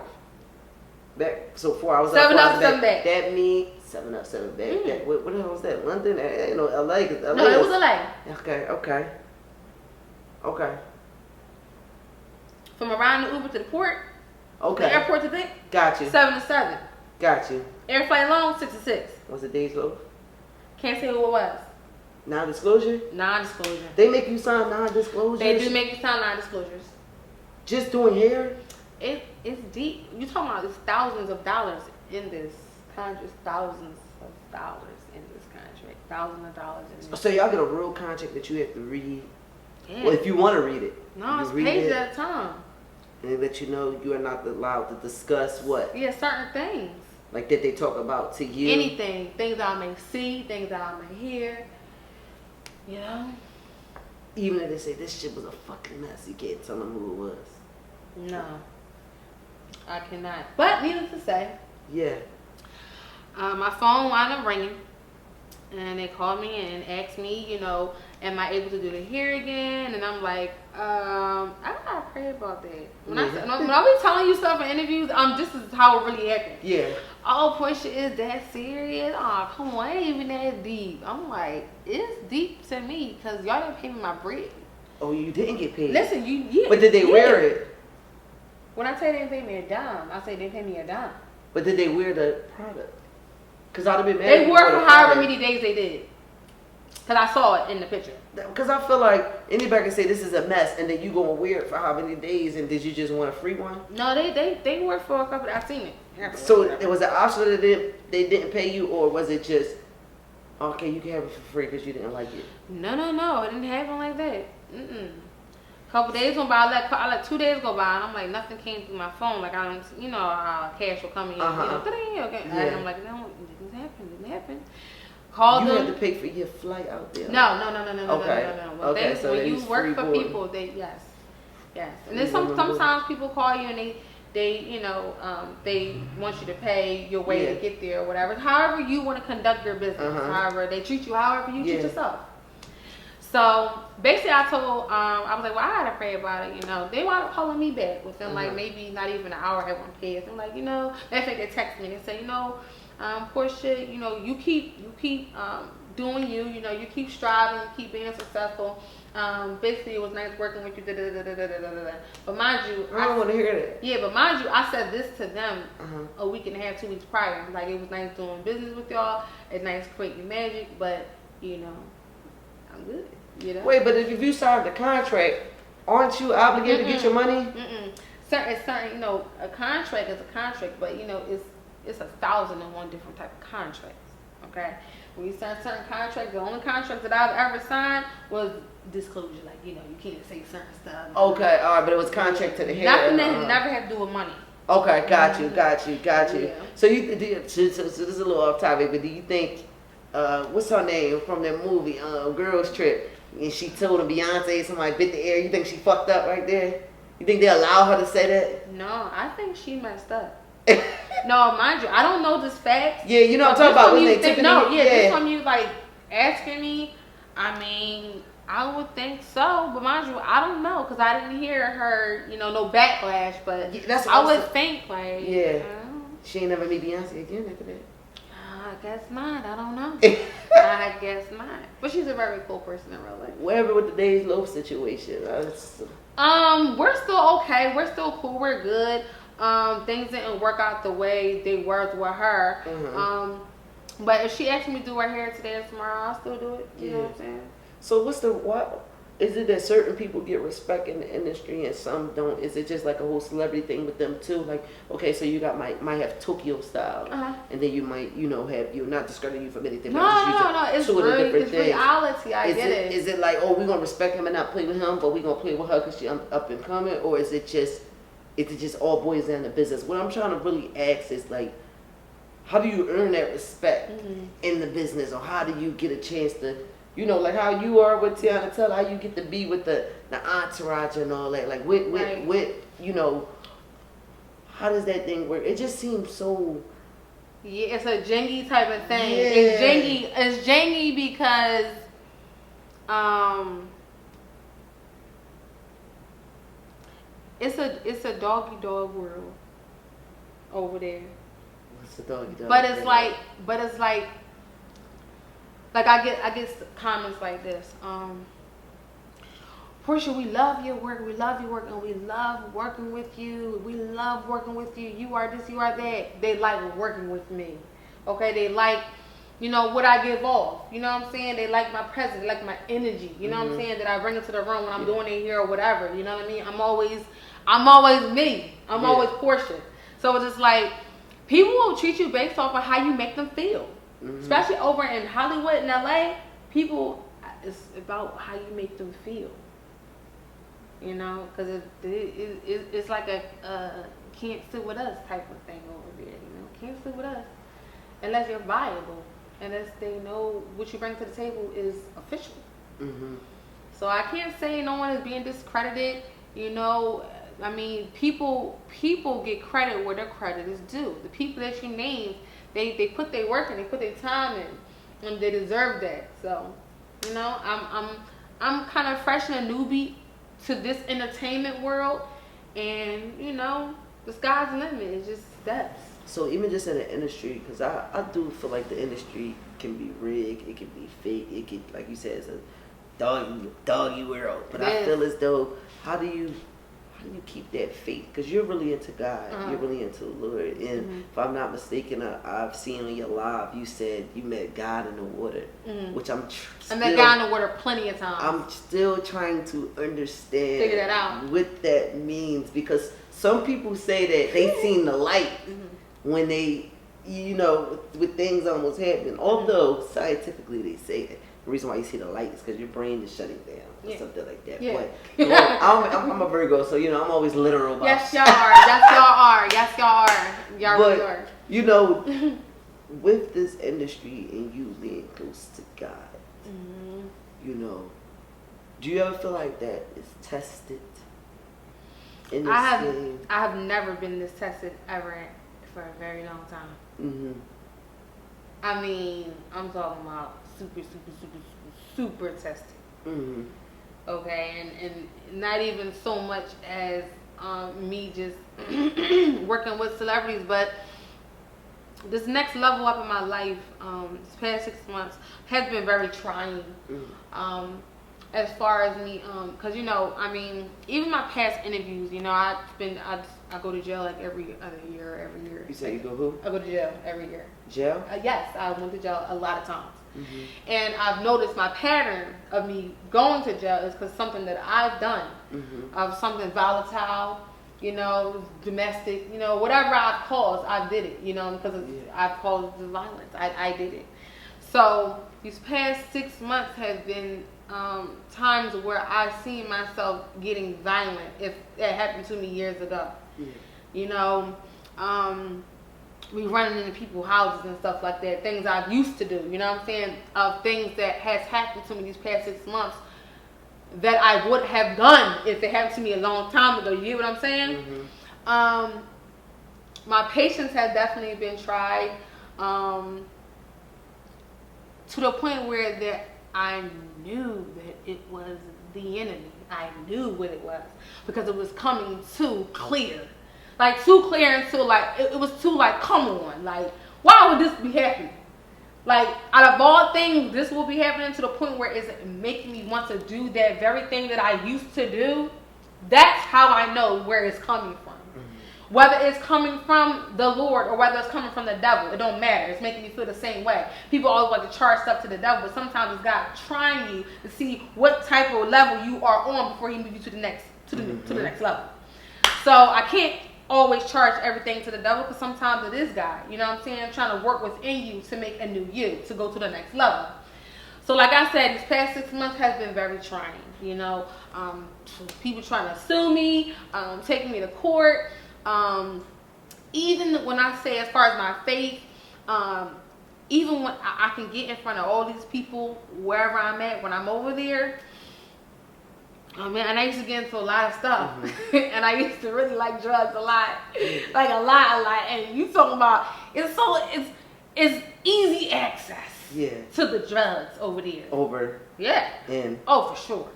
Back, so 4 hours 7 up, 7 back. That means 7 up, 7 back. What the hell was that? London? You know, LA? No, it was LA. Okay. From around the Uber to the port. Okay. The airport to Vic. Got you. 7 to 7. Got you. Air flight long, 6 to 6. What's the day's low? Can't say who it was. Non-disclosure? Non-disclosure. They make you sign non-disclosures? They do make you sign non-disclosures. Just doing hair? It's deep. You talking about there's thousands of dollars in this contract. Thousands of dollars in this contract. Thousands of dollars in this. So y'all get a real contract that you have to read? Yeah. Well, if you want to read it. No, it's pages at a time. And they let you know you are not allowed to discuss what? Yeah, certain things. Like that they talk about to you? Anything. Things that I may see, things that I may hear. You know? Even if they say this shit was a fucking mess, you can't tell them who it was. No. I cannot. But needless to say. Yeah. My phone wound up ringing. And they called me and asked me, you know, am I able to do the hair again? And I'm like, I gotta pray about that. When I be telling you stuff in interviews, this is how it really happened. Yeah. Oh, Porscha, is that serious? Oh, come on, it ain't even that deep. I'm like, it's deep to me because y'all didn't pay me my bread. Oh, you didn't get paid? Listen, But did they wear it? When I say they didn't pay me a dime, I say they pay me a dime. But did they wear the product? Because I'd have been mad. They wore for however many days they did. Because I saw it in the picture. Because I feel like anybody can say this is a mess, and then you gonna wear it for how many days, and did you just want a free one? No, they wore it for a couple. I've seen it. So it was an option that they didn't pay you, or was it just okay? You can have it for free because you didn't like it. No. It didn't happen like that. Couple days went by. I let 2 days go by, and I'm like, nothing came through my phone. Like I don't, cash will come in. Okay. Yeah. And I'm like, no, it didn't happen. Called you them. had to pay for your flight out there. No. Okay. When you work for people, yes. And then sometimes people call you and they want you to pay your way to get there or whatever. However you want to conduct your business. However they treat you, however you treat yourself. So basically, I told I was like, well, I gotta pray about it. They wound up calling me back within like maybe not even an hour. I went paid. I'm like, they text me and say, Porscha, you keep doing you. You keep striving, you keep being successful. Basically, it was nice working with you. But mind you, I don't want to hear that. Yeah, but mind you, I said this to them a week and a half, 2 weeks prior. Like it was nice doing business with y'all. It's nice creating magic, but I'm good. Wait, but if you signed the contract, aren't you obligated to get your money? Certain, a contract is a contract, but it's 1,001 different type of contracts. Okay, when you sign certain contracts, the only contract that I've ever signed was disclosure. Like you can't say certain stuff. Okay, all right, but it was contract to the head. Nothing that never had to do with money. Okay, got you. Yeah. So this is a little off topic, but do you think what's her name from that movie, Girls Trip? And she told him Beyonce somebody bit the air. You think she fucked up right there? You think they allow her to say that? No, I think she messed up. No, mind you, I don't know this fact. Yeah, I'm talking about when they Tiffany. This from you like asking me. I mean, I would think so, but mind you, I don't know because I didn't hear her, no backlash. But that's what I would think like, she ain't never meet Beyonce again after that. I guess not. I don't know. I guess not. But she's a very cool person in real life. Whatever with the Days Loaf situation. We're still okay. We're still cool. We're good. Things didn't work out the way they were with her. But if she asked me to do her hair today or tomorrow, I'll still do it. You know what I'm saying? So what is it that certain people get respect in the industry and some don't? Is it just like a whole celebrity thing with them too? Like, okay, so you might have Tokyo style, and then you might, have, you're not discrediting you from anything. No, it's reality. I get it. Is it like, we're gonna respect him and not play with him, but we're gonna play with her because she's up and coming, or is it just all boys down to business? What I'm trying to really ask is like, how do you earn that respect in the business, or how do you get a chance to? Like how you are with Teyana, tell how you get to be with the entourage and all that. Like, how does that thing work? It just seems so... Yeah, it's a jangy type of thing. Yeah. It's jangy because, it's a doggy dog world over there. What's a doggy dog? But it's like, I get comments like this. Porscha, we love your work, and we love working with you. We love working with you. You are this, you are that. They like working with me. Okay, they like, what I give off. You know what I'm saying? They like my presence, they like my energy. You know what I'm saying? That I bring into the room when I'm doing it here or whatever. You know what I mean? I'm always me. I'm always Porscha. So it's just like, people will treat you based off of how you make them feel. Especially over in Hollywood and LA, people, it's about how you make them feel. Because it's like a can't sit with us type of thing over there. Can't sit with us unless you're viable, unless they know what you bring to the table is official. So I can't say no one is being discredited. I mean, people get credit where their credit is due. The people that you name, they put their work in, they put their time in, and they deserve that. So, I'm kind of fresh and a newbie to this entertainment world, and the sky's the limit. It's just steps. So even just in the industry, because I do feel like the industry can be rigged, it can be fake, it can, like you said, it's a doggy world. But I feel as though how do how do you keep that faith? Because you're really into God. You're really into the Lord. And if I'm not mistaken, I've seen on your live, you said you met God in the water, which I met God in the water plenty of times. I'm still trying to understand, figure that out, what that means, because some people say that they seen the light when they, with things almost happening. Although scientifically they say that the reason why you see the light is because your brain is shutting down or something like that. Yeah. But I'm a Virgo, so I'm always literal about. Yes, y'all are. Yes, y'all are. Yes, y'all are. Y'all really are. With this industry and you being close to God, do you ever feel like that is tested in this game? I have never been this tested ever for a very long time. I mean, I'm talking about super tested. Okay, and not even so much as me just working with celebrities, but this next level up in my life, this past 6 months has been very trying. As far as me, cause I mean, even my past interviews, I go to jail like every year. You say you go who? I go to jail every year. Jail? Yes, I went to jail a lot of times. And I've noticed my pattern of me going to jail is because something that I've done, of something volatile, domestic, whatever I've caused, I did it, because I've caused the violence. I did it. So these past 6 months has been times where I've seen myself getting violent if that happened to me years ago. We running into people's houses and stuff like that, things I used to do, what I'm saying, of things that has happened to me these past 6 months that I would have done if it happened to me a long time ago. You get what I'm saying? My patience has definitely been tried, to the point where that I knew that it was the enemy. I knew what it was because it was coming too clear. Like, too clear until, like, it was too, like, come on. Like, why would this be happening? Like, out of all things, this will be happening to the point where it's making me want to do that very thing that I used to do. That's how I know where it's coming from. Whether it's coming from the Lord or whether it's coming from the devil, it don't matter. It's making me feel the same way. People always like to charge stuff to the devil, but sometimes it's God trying you to see what type of level you are on before he moves you to the next to the next level. So I can't always charge everything to the devil because sometimes it is God. You know what I'm saying? Trying to work within you to make a new you, to go to the next level. So like I said, these past 6 months has been very trying. People trying to sue me, taking me to court. Even when I say as far as my faith, even when I can get in front of all these people, wherever I'm at, when I'm over there, oh man, and I used to get into a lot of stuff. And I used to really like drugs a lot. Like a lot. And you talking about, it's easy access to the drugs over there. Yeah. And oh, for sure.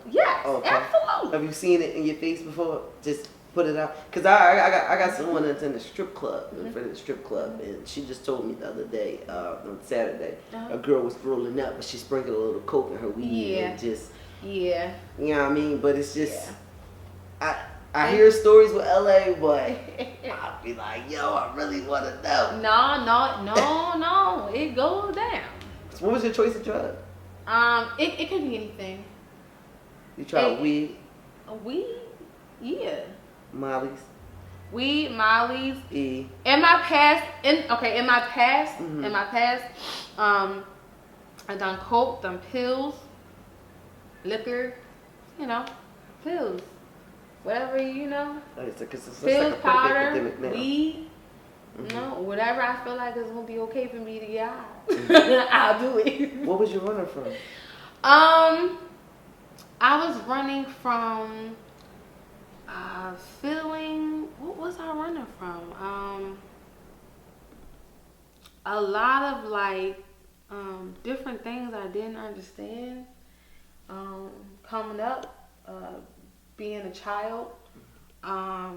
Yes, okay. Absolutely. Have you seen it in your face before? Just put it out. Because I got someone that's in the strip club, in front of the strip club, and she just told me the other day, on Saturday, a girl was rolling up, but she sprinkled a little coke in her weed and just... Yeah. You know what I mean? But it's just, I hear stories with LA, but I'll be like, yo, I really want to know. No. It goes down. So what was your choice of drug? It could be anything. You tried weed? Weed? Yeah. Molly's? Weed, Molly's. E. In my past, I done coke, done pills. Liquor, pills, whatever, It's pills, like powder, weed, whatever I feel like is gonna be okay for me to get out, I'll do it. What was you running from? I was running from what was I running from? A lot of like different things I didn't understand. Coming up, being a child, I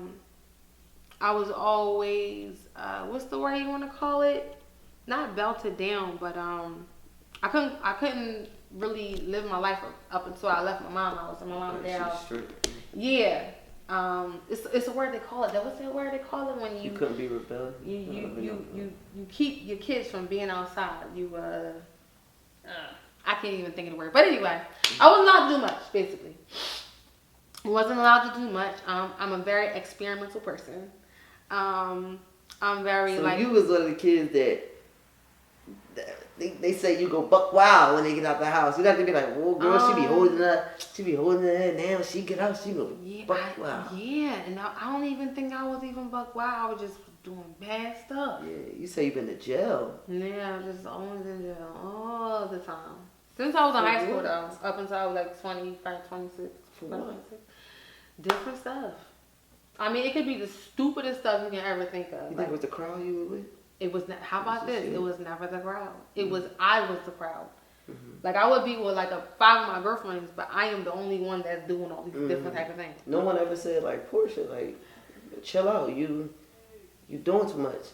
was always, what's the word you want to call it? Not belted down, but I couldn't really live my life up until I left my mom house and my mom and dad house. Yeah, It's a word they call it. What's that word they call it when you couldn't be rebellious? You keep your kids from being outside. I can't even think of the word. But anyway, I wasn't allowed to do much, basically. Wasn't allowed to do much. I'm a very experimental person. I'm very so you was one of the kids that they say you go buck wild when they get out the house. You got to be like, oh girl, she be holding her now. She get out, she go buck wild. Yeah, and I don't even think I was even buck wild. I was just doing bad stuff. Yeah, you say you been to jail. Yeah, just always in jail all the time. Since I was in high school though, up until I was like 25, 26. For what? Different stuff. I mean, it could be the stupidest stuff you can ever think of. You think it was the crowd you were with? It was not, how about this? It was never the crowd. It was, I was the crowd. Like, I would be with like 5 of my girlfriends, but I am the only one that's doing all these different type of things. No one ever said like, Porscha, like, chill out. You doing too much.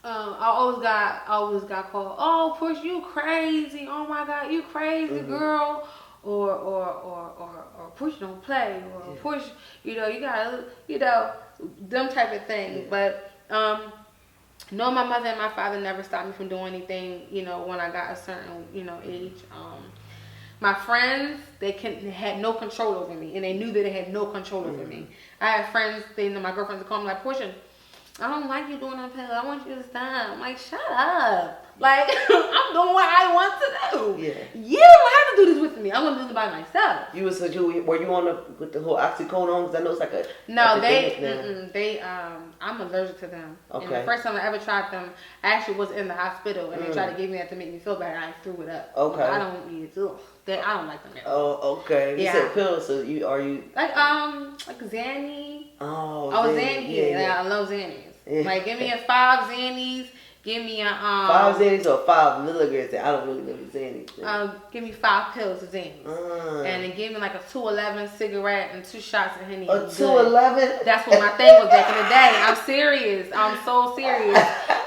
I always got called, oh, Porscha, you crazy. Oh my God, you crazy girl. Or Porscha don't play. Or Porscha, you gotta, them type of things. But, no, my mother and my father never stopped me from doing anything, when I got a certain, age. My friends, they had no control over me, and they knew that they had no control over me. I had friends, my girlfriends would call me like, Porscha, I don't like you doing that pill. I want you to stop. I'm like, shut up. Like, I'm doing what I want to do. Yeah. You don't have to do this with me. I'm going to do it by myself. Were you on with the whole oxycodone? Because I know it's like a... No, I'm allergic to them. Okay. And the first time I ever tried them, I actually was in the hospital, and they tried to give me that to make me feel better, and I threw it up. Okay. I don't need it. I don't like them at all. Oh, okay. You said pills, so are you... Like Xanny. Oh, Xanny. Yeah. I love Xannies. Yeah. Like, give me a 5 Xannies. Give me a 5 Xannies or 5 milligrams. I don't really know the Xannies. Give me 5 pills of Xannies, and then give me like a 211 cigarette and 2 shots of Henny. A 211? That's what my thing was back in the day. I'm serious. I'm so serious.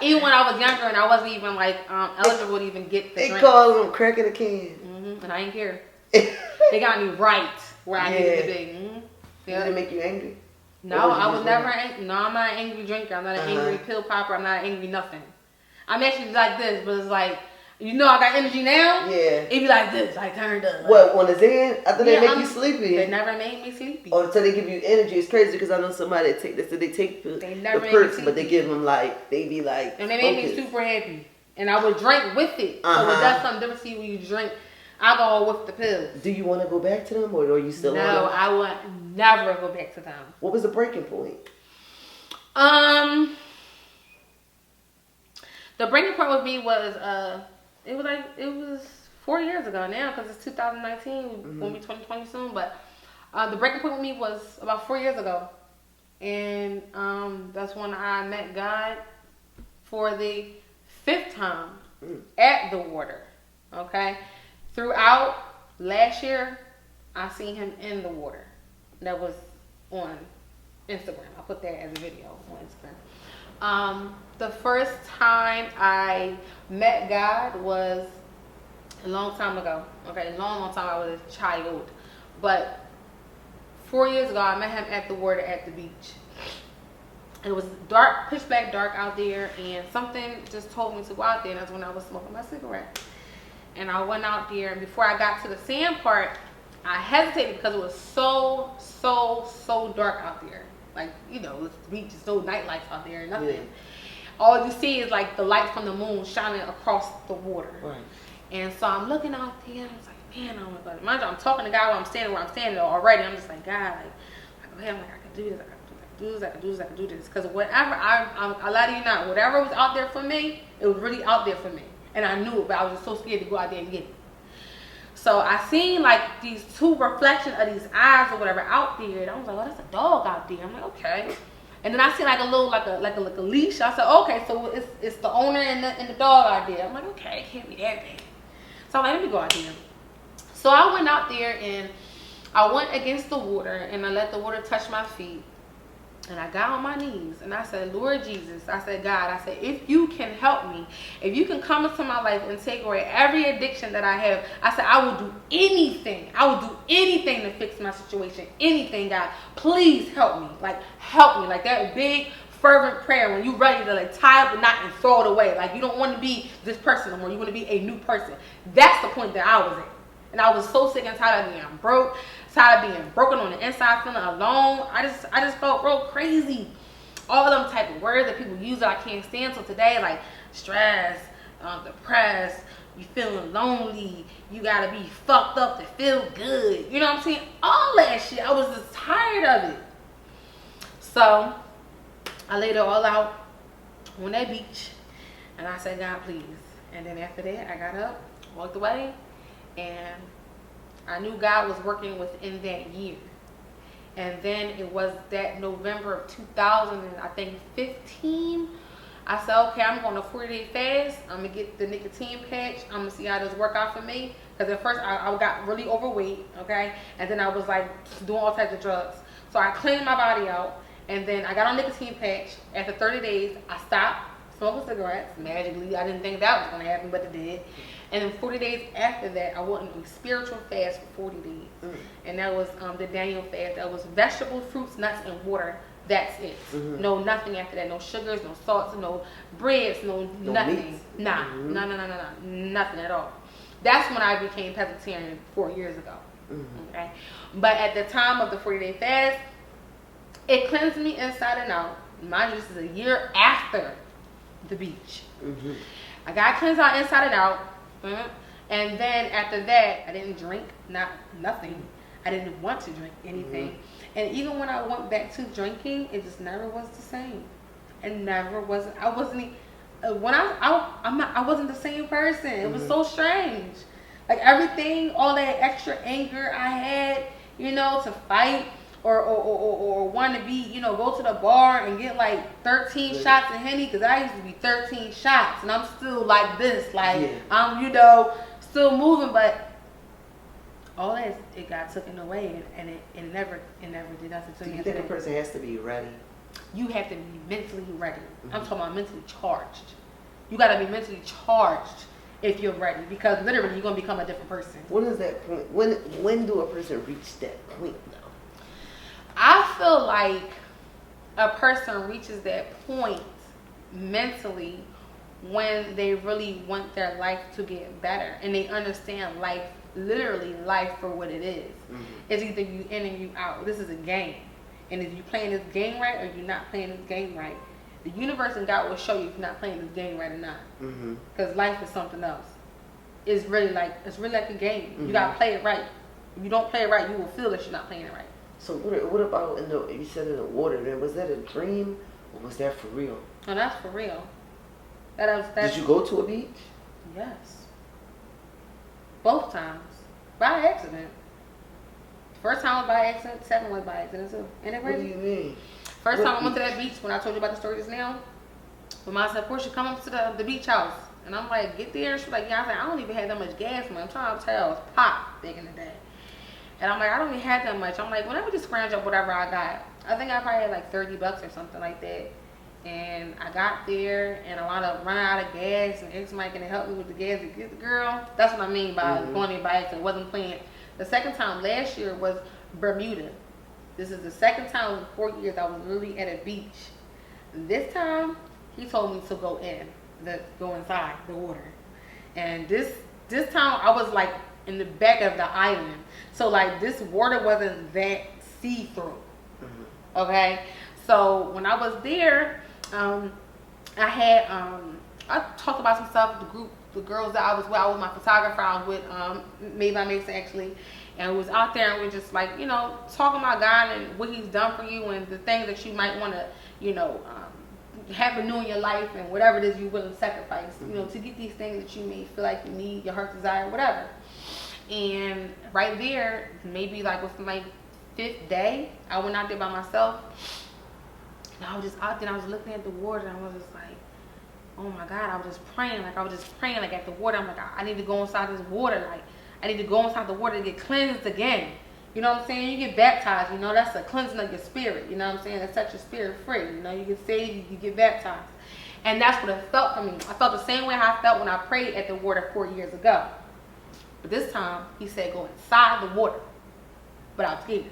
Even when I was younger and I wasn't even like eligible to even get the drink. They called them cracking a can. And I didn't care. They got me right where I needed to be. Did it make you angry? No, I was never angry. No, I'm not an angry drinker. I'm not an angry pill popper. I'm not an angry nothing. I'm actually like this, but it's like, I got energy now. Yeah. It be like this, like turned up. Like, what, on the Zen? After they make you sleepy? They never made me sleepy. Or until they give you energy. It's crazy because I know somebody that take this, so they take the perks, but they give them like, they be like, and they made me super happy. And I would drink with it. So it does something different to you when you drink alcohol with the pills. Do you want to go back to them, or are you still on them? No, I would never go back to them. What was the breaking point? The breaking point with me was, it was 4 years ago now, because it's 2019, we'll be 2020 soon, but the breaking point with me was about 4 years ago, and that's when I met God for the 5th time at the water, okay? Throughout last year, I seen him in the water. That was on Instagram. I put that as a video on Instagram. The first time I met God was a long time ago. Okay, long time. I was a child. But 4 years ago, I met him at the water at the beach. It was dark, pitch black dark out there, and something just told me to go out there, and that's when I was smoking my cigarette. And I went out there, and before I got to the sand part, I hesitated because it was so dark out there. Like, the beach, there's no night lights out there, nothing. Yeah. All you see is like the light from the moon shining across the water. Right. And so I'm looking out there, and I was like, man, oh my God. Mind you, I'm talking to God while I'm standing where I'm standing already. I'm just like, God, I can do this, I can do this. Because whatever, I lie to you not, whatever was out there for me, it was really out there for me. And I knew it, but I was just so scared to go out there and get it. So I seen like these 2 reflections of these eyes or whatever out there, and I was like, oh, that's a dog out there. I'm like, okay. And then I see like a little like a leash. I said, okay, so it's the owner and the dog out there. I'm like, okay, it can't be that bad. So I'm like, let me go out there. So I went out there and I went against the water, and I let the water touch my feet. And I got on my knees and I said, Lord Jesus, I said, God, I said, if you can help me, if you can come into my life and take away every addiction that I have, I said, I will do anything. I will do anything to fix my situation. Anything, God. Please help me. Like, help me. Like that big, fervent prayer when you're ready to like tie up the knot and throw it away. Like you don't want to be this person no more. You want to be a new person. That's the point that I was at. And I was so sick and tired of being broke. Tired of being broken on the inside, feeling alone. I just felt real crazy. All them type of words that people use that I can't stand. So today, like stress, depressed, you feeling lonely, you gotta be fucked up to feel good. You know what I'm saying? All that shit. I was just tired of it. So I laid it all out on that beach, and I said, God, please. And then after that, I got up, walked away, and I knew God was working within that year. And then it was that November of 2015. I said, okay, I'm going to 40-day fast. I'm going to get the nicotine patch. I'm going to see how this work out for me. Because at first I got really overweight, okay? And then I was like doing all types of drugs. So I cleaned my body out. And then I got on nicotine patch. After 30 days, I stopped smoking cigarettes. Magically, I didn't think that was going to happen, but it did. And then 40 days after that, I went on a spiritual fast for 40 days. And that was the Daniel fast. That was vegetables, fruits, nuts, and water. That's it. No, nothing after that. No sugars, no salts, no breads, no nothing. Nah, nothing at all. That's when I became pescatarian 4 years ago. Okay, but at the time of the 40-day fast, it cleansed me inside and out. Mind you, this is a year after the beach. I got cleansed out inside and out. And then after that, I didn't drink, nothing. I didn't want to drink anything. And even when I went back to drinking, it just never was the same. It never was. I wasn't the same person. It was so strange. Like everything, all that extra anger I had, you know, to fight or want to be, you know, go to the bar and get like 13 shots of Henny, because I used to be 13 shots and I'm still like this, like I'm, you know, still moving, but all that, it got taken away and it never did nothing. So you think a person has to be ready? You have to be mentally ready. I'm talking about mentally charged. You got to be mentally charged if you're ready, because literally you're going to become a different person. When is that point? When do a person reach that point now? I feel like a person reaches that point mentally when they really want their life to get better and they understand life, literally life for what it is. It's either you in and you out. This is a game. And if you're playing this game right or you're not playing this game right, the universe and God will show you if you're not playing this game right or not. Because life is something else. It's really like a game. You got to play it right. If you don't play it right, you will feel that you're not playing it right. So what about you said in the water? Then was that a dream or was that for real? Oh, that's for real. Did you go to a beach? Yes. Both times. By accident. First time was by accident. Second was by accident too. Ain't that crazy? What do you mean? First time I went to that beach when I told you about the story just now. When Mom said, Porscha, come up to the beach house. And I'm like, get there. She's like, yeah. I was like, I don't even have that much gas money. I'm trying to tell I was pop back in the day. And I'm like, I don't even have that much. I'm like, whenever just scrounge up whatever I got. I think I probably had like $30 or something like that. And I got there and I wound up running out of gas and asked Mike, can they help me with the gas to get the girl? That's what I mean by going there by accident. Wasn't playing. The second time last year was Bermuda. This is the second time in 4 years I was really at a beach. This time he told me to go inside the water. And this time I was like in the back of the island. So like this water wasn't that see-through. Okay? So when I was there, I talked about some stuff with the girls that I was with. I was my photographer. I was with Made by Mason actually. And we was out there and we just like, you know, talking about God and what he's done for you and the things that you might want to, you know, have new in your life and whatever it is you're willing to sacrifice, you know, to get these things that you may feel like you need, your heart's desire, whatever. And right there, maybe like within my 5th day, I went out there by myself. And I was just out there and I was looking at the water and I was just like, oh my God, I was just praying like at the water. I'm like, I need to go inside this water. Like, I need to go inside the water to get cleansed again. You know what I'm saying? You get baptized, you know, that's a cleansing of your spirit. You know what I'm saying? That sets your spirit free. You know, you get saved, you get baptized. And that's what it felt for me. I felt the same way I felt when I prayed at the water 4 years ago. But this time, he said go inside the water without getting.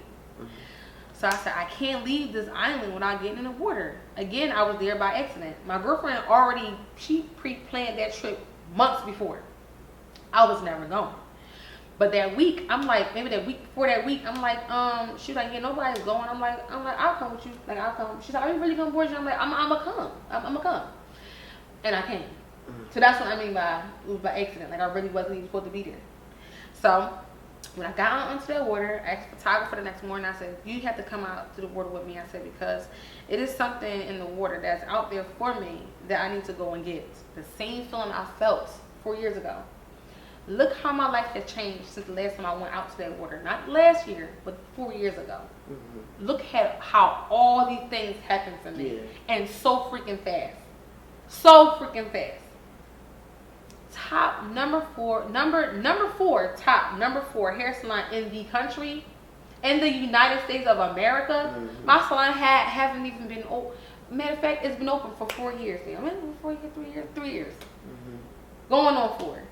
So I said, I can't leave this island without getting in the water. Again, I was there by accident. My girlfriend she pre-planned that trip months before. I was never going. But that week, I'm like, maybe that week before that week, I'm like, she's like, yeah, nobody's going. I'm like, I'll come with you. Like, I'll come. She's like, are you really going to board you? I'm like, I'm going to come. I'm going to come. And I came. So that's what I mean by, it was by accident. Like, I really wasn't even supposed to be there. So, when I got out onto that water, I asked the photographer the next morning, I said, you have to come out to the water with me. I said, because it is something in the water that's out there for me that I need to go and get. The same feeling I felt 4 years ago. Look how my life has changed since the last time I went out to that water. Not last year, but 4 years ago. Look at how all these things happened to me. And so freaking fast. So freaking fast. Number four hair salon in the country, in the United States of America. My salon haven't even been open. Matter of fact, it's been open for 4 years now. I mean, 4 years, 3 years. Going on 4.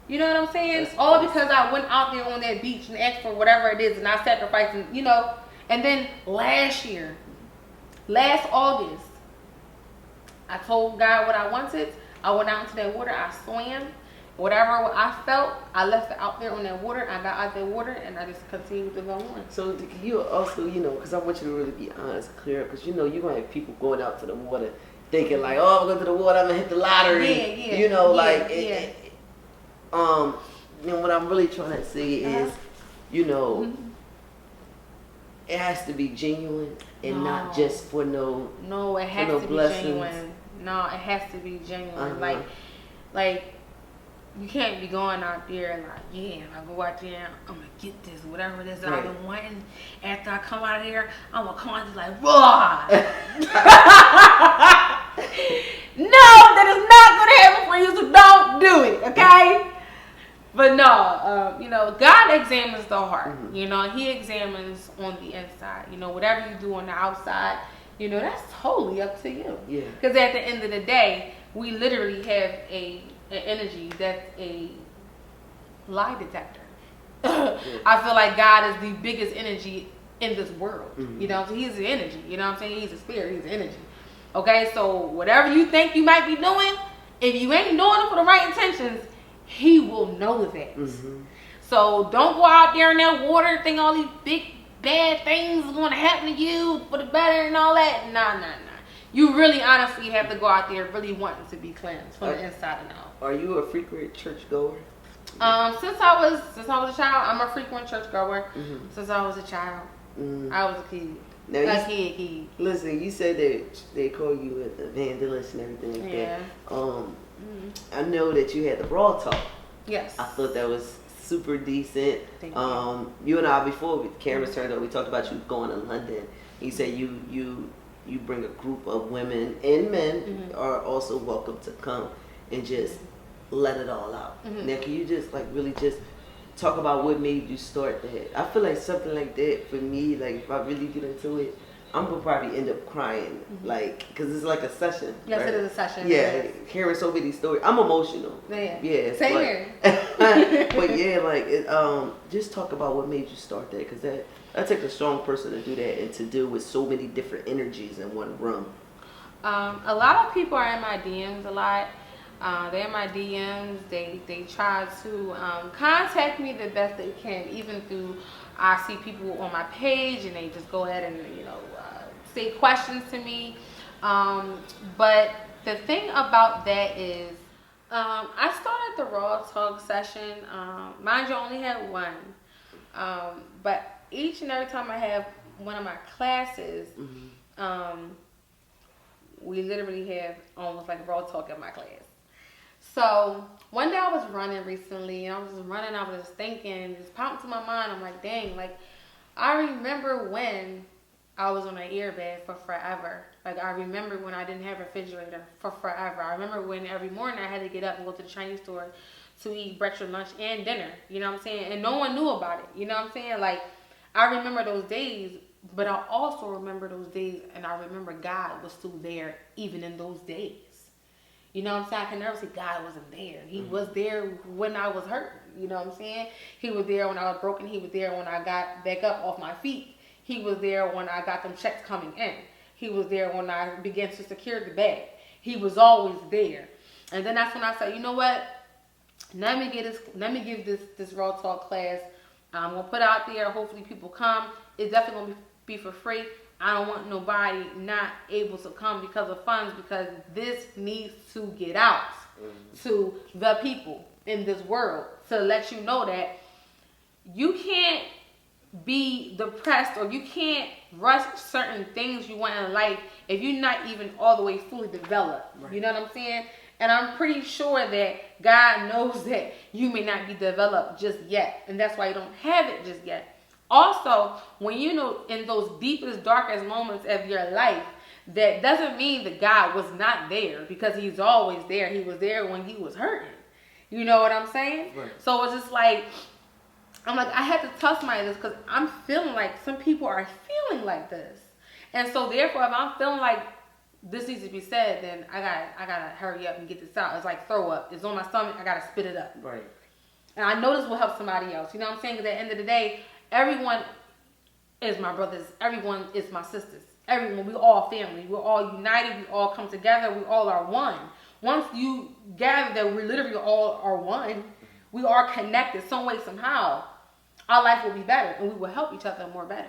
You know what I'm saying? That's all because I went out there on that beach and asked for whatever it is, and I sacrificed, and, you know. And then last August, I told God what I wanted. I went out into that water. I swam. Whatever I felt, I left it out there on that water. I got out that water, and I just continued to go on. So you also, you know, because I want you to really be honest and clear, because you know you're going to have people going out to the water thinking like, oh, I'm going to the water, I'm going to hit the lottery. You know, you know, what I'm really trying to say is, you know, it has to be genuine and not just for no it has to be genuine. No, it has to be genuine. Like you can't be going out there like, yeah, I go out there, I'm gonna get this, whatever it is that I've been wanting. After I come out of here, I'm gonna come out just like, raw. No, that is not gonna happen for you, so don't do it, okay? But no, you know, God examines the heart. You know, He examines on the inside. You know, whatever you do on the outside, you know, that's totally up to you. Because at the end of the day, we literally have an energy that's a lie detector. I feel like God is the biggest energy in this world. You know, so He's the energy. You know what I'm saying? He's a spirit. He's energy. Okay, so whatever you think you might be doing, if you ain't doing it for the right intentions, He will know that. So don't go out there in that water think all these big bad things are going to happen to you for the better and all that. Nah. You really honestly have to go out there really wanting to be cleansed from the inside and out. Are you a frequent church goer? Since I was a child, I'm a frequent church goer. Since I was a child, I was a kid. Now kid. Listen, you said that they call you an evangelist and everything like that. I know that you had the Raw Talk. Yes. I thought that was super decent. Thank you. You and I, before the cameras turned on, we talked about you going to London. You said you bring a group of women and men are also welcome to come and just let it all out. Now, can you just like really just talk about what made you start that? I feel like something like that for me, like if I really get into it, I'm gonna probably end up crying, like, because it's like a session. Yes, right? It is a session. Yeah, hearing so many stories. I'm emotional. Yeah. Same here. But yeah, like, just talk about what made you start that, because that takes a strong person to do that and to deal with so many different energies in one room. A lot of people are in my DMs a lot. They're in my DMs. They try to contact me the best they can, even through. I see people on my page and they just go ahead and say questions to me. But the thing about that is, I started the Raw Talk session. Mind you, I only had one. But each and every time I have one of my classes, we literally have almost like Raw Talk in my class. So one day I was running recently, and I was just running. I was just thinking, just popped into my mind. I'm like, dang, like I remember when I was on an airbag for forever. Like I remember when I didn't have a refrigerator for forever. I remember when every morning I had to get up and go to the Chinese store to eat breakfast, lunch, and dinner. You know what I'm saying? And no one knew about it. You know what I'm saying? Like I remember those days, but I also remember those days, and I remember God was still there even in those days. You know what I'm saying? I can never say God wasn't there. He was there when I was hurt. You know what I'm saying? He was there when I was broken. He was there when I got back up off my feet. He was there when I got them checks coming in. He was there when I began to secure the bag. He was always there. And then that's when I said, you know what? Let me give this Raw Talk class. I'm gonna put it out there. Hopefully people come. It's definitely gonna be for free. I don't want nobody not able to come because of funds, because this needs to get out to the people in this world, to let you know that you can't be depressed or you can't rush certain things you want in life if you're not even all the way fully developed. Right. You know what I'm saying? And I'm pretty sure that God knows that you may not be developed just yet, and that's why you don't have it just yet. Also, when you know in those deepest, darkest moments of your life, that doesn't mean that God was not there, because he's always there. He was there when he was hurting. You know what I'm saying? Right. So it's just like, I'm like, I had to tell somebody this because I'm feeling like some people are feeling like this. And so therefore, if I'm feeling like this needs to be said, then I gotta hurry up and get this out. It's like throw up. It's on my stomach. I gotta spit it up. Right. And I know this will help somebody else. You know what I'm saying? Because at the end of the day, everyone is my brothers. Everyone is my sisters. Everyone, we all family. We're all united. We all come together. We all are one. Once you gather that we literally all are one, we are connected some way, somehow, our life will be better and we will help each other more better.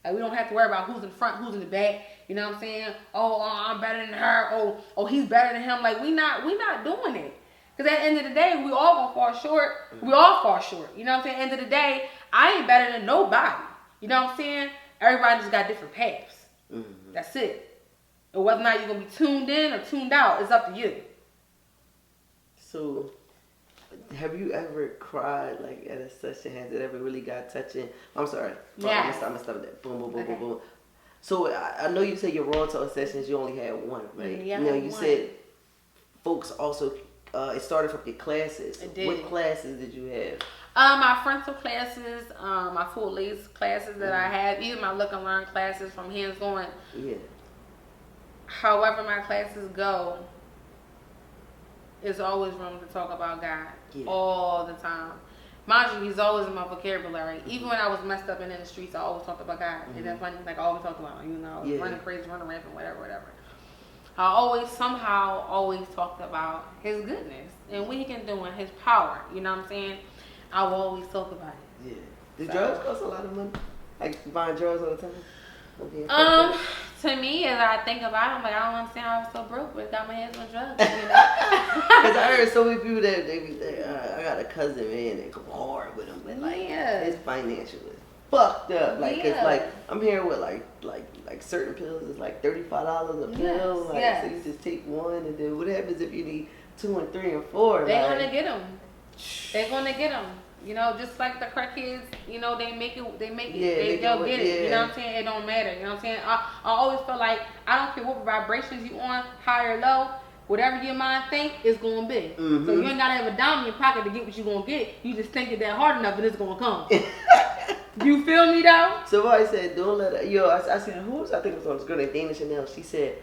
Like, we don't have to worry about who's in front, who's in the back. You know what I'm saying? Oh, I'm better than her. Oh, he's better than him. Like, we not doing it. Because at the end of the day, we all gonna fall short. We all fall short. You know what I'm saying? At the end of the day, I ain't better than nobody. You know what I'm saying? Everybody just got different paths. Mm-hmm. That's it. And whether or not you're gonna be tuned in or tuned out, it's up to you. So, have you ever cried like at a session? Has it ever really got touching? I'm sorry. Yeah. I'm gonna stop that. Boom, boom, boom, boom, boom. So I know you said your Raw Talk sessions, you only had one, right? Yeah, you said folks also, it started from your classes. It did. What classes did you have? My frontal classes, my full lace classes that I have, even my look and learn classes from hands on. Yeah. However my classes go, there's always room to talk about God. Yeah. All the time. Mind you, he's always in my vocabulary. Even when I was messed up and in the streets, I always talked about God. And that's funny, like I always talked about, running crazy, running rampant, whatever. I always talked about his goodness and what he can do and his power. You know what I'm saying? I will always talk about it. Yeah. Do drugs cost a lot of money? Like buying drugs all the time? Okay, to me, as I think about it, I'm like, I don't understand how I was so broke, but got my hands on drugs. You know? Because I heard so many people that they be like, I got a cousin, man, that go hard with him, but like his financial is fucked up. Like, it's like I'm hearing with like certain pills is like $35 a pill. So you just take one, and then what happens if you need 2 and 3 and 4? They're gonna get them. They're gonna get them. You know, just like the crackheads, you know, they'll get it. They'll get it. You know what I'm saying? It don't matter. You know what I'm saying? I always feel like I don't care what vibrations you on, high or low, whatever your mind think, it's gonna be. Mm-hmm. So you ain't gotta have a dime in your pocket to get what you gonna get. You just think it that hard enough and it's gonna come. You feel me though? Somebody said, don't let I said, I think it was on this girl named Dana Chanel. She said,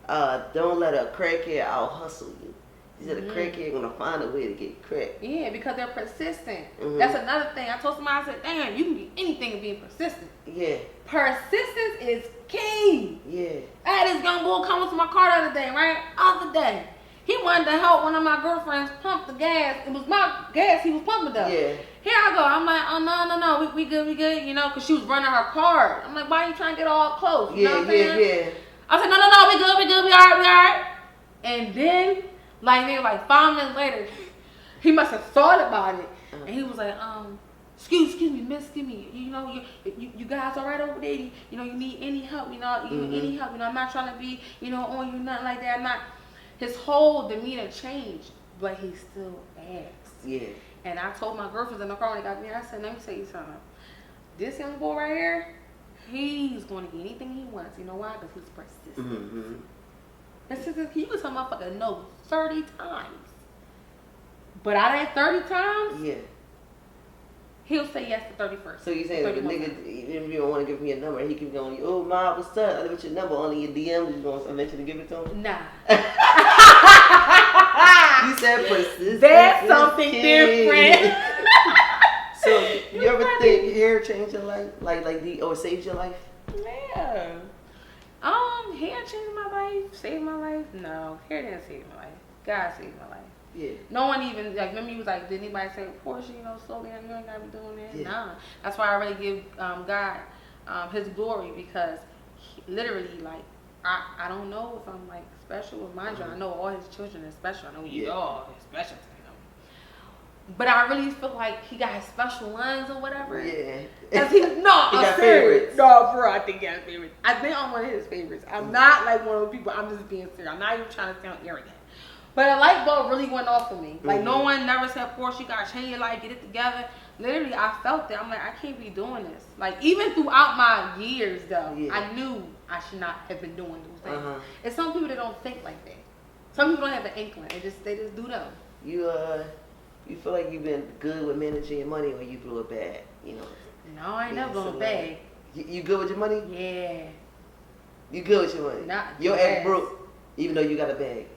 don't let a crackhead out hustle you. She said a crackhead gonna find a way to get cracked. Yeah, because they're persistent. Mm-hmm. That's another thing. I told somebody, I said, damn, you can be anything and being persistent. Yeah. Persistence is key. Yeah. I had this young boy come to my car the other day, right? Other day. He wanted to help one of my girlfriends pump the gas. It was my gas he was pumping though. Yeah. Here I go. I'm like, oh no, we good, you know, because she was running her card. I'm like, why are you trying to get all close? You know what I'm saying? Yeah. I said, no, we good, we all right. And then, like 5 minutes later, he must have thought about it, and he was like, excuse me, miss, excuse me, you know, you guys all right over there? You know, you need any help? You know, any help? You know, I'm not trying to be, you know, on you, nothing like that. I'm not. His whole demeanor changed, but he still asked. Yeah. And I told my girlfriends in the car when they got me, I said, let me tell you something. This young boy right here, he's going to get anything he wants. You know why? Because he's persistent. Mm-hmm. You can tell motherfucker no 30 times. But out of that 30 times, He'll say yes to 31st. So you saying if a nigga, even if you don't want to give me a number, he keep going, oh, ma, what's up? I left your number on your DMs. You going to eventually give it to him? Nah. You said persistent. That's something different. So you ever think hair changed your life? Or saved your life? Yeah. Hair changed my life, saved my life. No, hair didn't save my life. God saved my life. Yeah. No one even, like, remember you was like, did anybody say, Porscha, slow down, you ain't gotta be doing that? Yeah. Nah. That's why I really give God his glory, because literally, like, I don't know if I'm, like, special with my job. I know all his children are special. I know we all are special to him. But I really feel like he got his special ones or whatever. Yeah. Cause he got favorites. No, bro, I think he has favorites. I think I'm one of his favorites. I'm not like one of those people. I'm just being serious. I'm not even trying to sound arrogant. But a light bulb really went off for me. Like, no one never said, Porscha, you gotta change your life, get it together. Literally, I felt that. I'm like, I can't be doing this. Like, even throughout my years, though, I knew I should not have been doing those things. It's some people that don't think like that. Some people don't have an inkling. They just do them. You feel like you've been good with managing your money, or you blew it bad? No, I ain't never blown it bad. You good with your money? Yeah. You good with your money? You'll act broke, even though you got a bag.